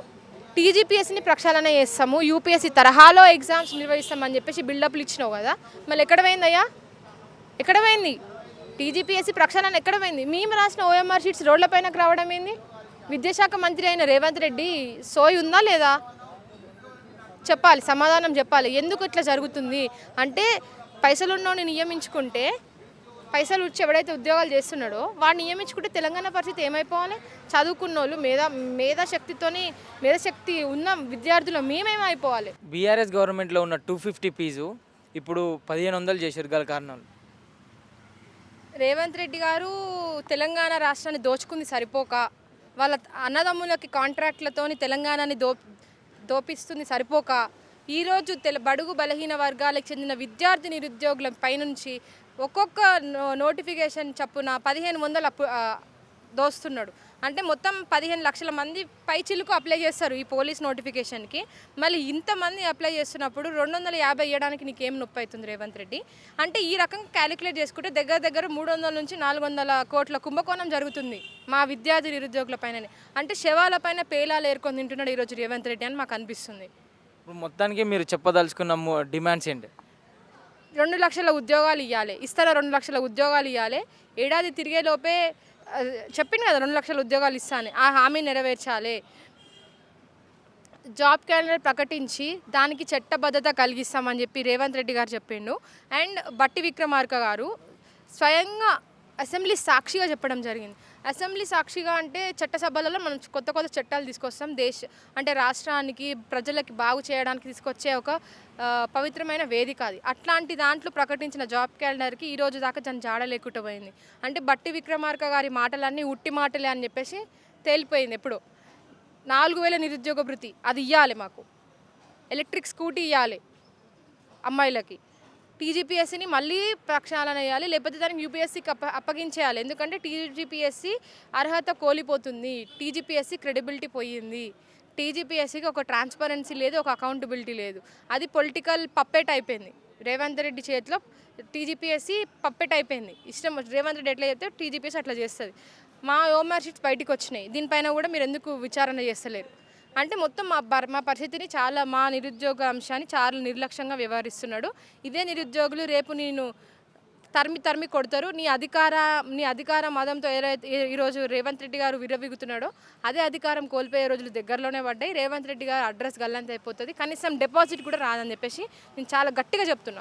టీజీపీఎస్సీని ప్రక్షాళన చేస్తాము, యూపీఎస్సీ తరహాలో ఎగ్జామ్స్ నిర్వహిస్తామని చెప్పేసి బిల్డప్లు ఇచ్చినావు కదా, మళ్ళీ ఎక్కడ పోయిందయ్యా? ఎక్కడ పోయింది టీజీపీఎస్సీ ప్రక్షాళన? ఎక్కడ పోయింది? మేము రాసిన ఓఎంఆర్ షీట్స్ రోడ్లపైనకు రావడం ఏంది? విద్యాశాఖ మంత్రి అయిన రేవంత్ రెడ్డి సోయి ఉందా లేదా చెప్పాలి, సమాధానం చెప్పాలి. ఎందుకు ఇట్లా జరుగుతుంది అంటే, పైసలున్నోని నియమించుకుంటే, పైసలు వచ్చి ఎవడైతే ఉద్యోగాలు చేస్తున్నాడో వాడిని నియమించుకుంటే తెలంగాణ పరిస్థితి ఏమైపోవాలి? చదువుకున్నోళ్ళు మేధాశక్తి ఉన్న విద్యార్థులు మేమేమైపోవాలి? బీఆర్ఎస్ గవర్నమెంట్లో ఉన్న 250 ఫీజు ఇప్పుడు 1500 చేశారు గల కారణాలు. రేవంత్ రెడ్డి గారు తెలంగాణ రాష్ట్రాన్ని దోచుకుంది సరిపోక, వాళ్ళ అన్నదమ్ములకి కాంట్రాక్ట్లతోని తెలంగాణని దోపిస్తుంది సరిపోక, ఈరోజు బడుగు బలహీన వర్గాలకు చెందిన విద్యార్థి నిరుద్యోగుల పైనుంచి ఒక్కొక్క నోటిఫికేషన్ చప్పున 1500 దోస్తున్నాడు. అంటే మొత్తం 15 లక్షల మంది పైచిలుకు అప్లై చేస్తారు ఈ పోలీస్ నోటిఫికేషన్కి. మళ్ళీ ఇంతమంది అప్లై చేస్తున్నప్పుడు 250 ఇవ్వడానికి నీకేం నొప్పి అవుతుంది రేవంత్ రెడ్డి? అంటే ఈ రకంగా క్యాలిక్యులేట్ చేసుకుంటే దగ్గర 300 నుంచి 400 కోట్ల కుంభకోణం జరుగుతుంది మా విద్యార్థి నిరుద్యోగుల పైన. అంటే శవాల పైన పేలాలు ఏరుకొని తింటున్నాడు ఈరోజు రేవంత్ రెడ్డి అని మాకు అనిపిస్తుంది. ఇప్పుడు మొత్తానికి మీరు చెప్పదలుచుకున్న డిమాండ్స్ ఏంటి? 2 లక్షల ఉద్యోగాలు ఇవ్వాలి, ఇస్తారా? 2 లక్షల ఉద్యోగాలు ఇవ్వాలి. ఏడాది తిరిగేలోపే చెప్పింది కదా 2 లక్షల ఉద్యోగాలు ఇస్తాను, ఆ హామీ నెరవేర్చాలి. జాబ్ క్యాలెండర్ ప్రకటించి దానికి చట్టబద్ధత కలిగిస్తామని చెప్పి రేవంత్ రెడ్డి గారు చెప్పిండు. అండ్ బట్టి విక్రమార్క గారు స్వయంగా అసెంబ్లీ సాక్షిగా చెప్పడం జరిగింది. అసెంబ్లీ సాక్షిగా అంటే చట్టసభలలో మనం కొత్త చట్టాలు తీసుకొస్తాం, అంటే రాష్ట్రానికి ప్రజలకి బాగు చేయడానికి తీసుకొచ్చే ఒక పవిత్రమైన వేదిక అది. అట్లాంటి దాంట్లో ప్రకటించిన జాబ్ క్యాలెండర్కి ఈరోజు దాకా దాన్ని జాడ లేకుండా పోయింది. అంటే బట్టి విక్రమార్క గారి మాటలన్నీ ఉట్టి మాటలే అని చెప్పేసి తేలిపోయింది. ఎప్పుడు 4000 నిరుద్యోగ భృతి అది ఇవ్వాలి, మాకు ఎలక్ట్రిక్ స్కూటీ ఇవ్వాలి అమ్మాయిలకి, టీజీపీఎస్సీని మళ్ళీ ప్రక్షాళన చేయాలి, లేకపోతే దానికి యూపీఎస్సీకి అప్పగించేయాలి. ఎందుకంటే టీజీపీఎస్సీ అర్హత కోల్పోతుంది, టీజీపీఎస్సీ క్రెడిబిలిటీ పోయింది, టీజీపీఎస్సీకి ఒక ట్రాన్స్పరెన్సీ లేదు, ఒక అకౌంటబిలిటీ లేదు. అది పొలిటికల్ పప్పెట్ అయిపోయింది రేవంత్ రెడ్డి చేతిలో. టీజీపీఎస్సీ పప్పెట్ అయిపోయింది. ఇష్టం రేవంత్ రెడ్డి ఎట్లా చెప్తే టీజీపీఎస్సీ అట్లా చేస్తుంది. మా ఓఎంఆర్ షీట్స్ బయటకు వచ్చినాయి, దీనిపైన కూడా మీరు ఎందుకు విచారణ చేస్తలేరు? అంటే మొత్తం మా పరిస్థితిని మా నిరుద్యోగ అంశాన్ని చాలా నిర్లక్ష్యంగా వ్యవహరిస్తున్నాడు. ఇదే నిరుద్యోగులు రేపు నేను తరిమి కొడతారు. నీ అధికార మదంతో ఏదైతే ఈరోజు రేవంత్ రెడ్డి గారు విర్రవీగుతున్నాడో అదే అధికారం కోల్పోయే రోజులు దగ్గరలోనే పడ్డాయి. రేవంత్ రెడ్డి గారు అడ్రస్ గల్లంత అయిపోతుంది, కనీసం డిపాజిట్ కూడా రాదని చెప్పేసి నేను చాలా గట్టిగా చెప్తున్నా.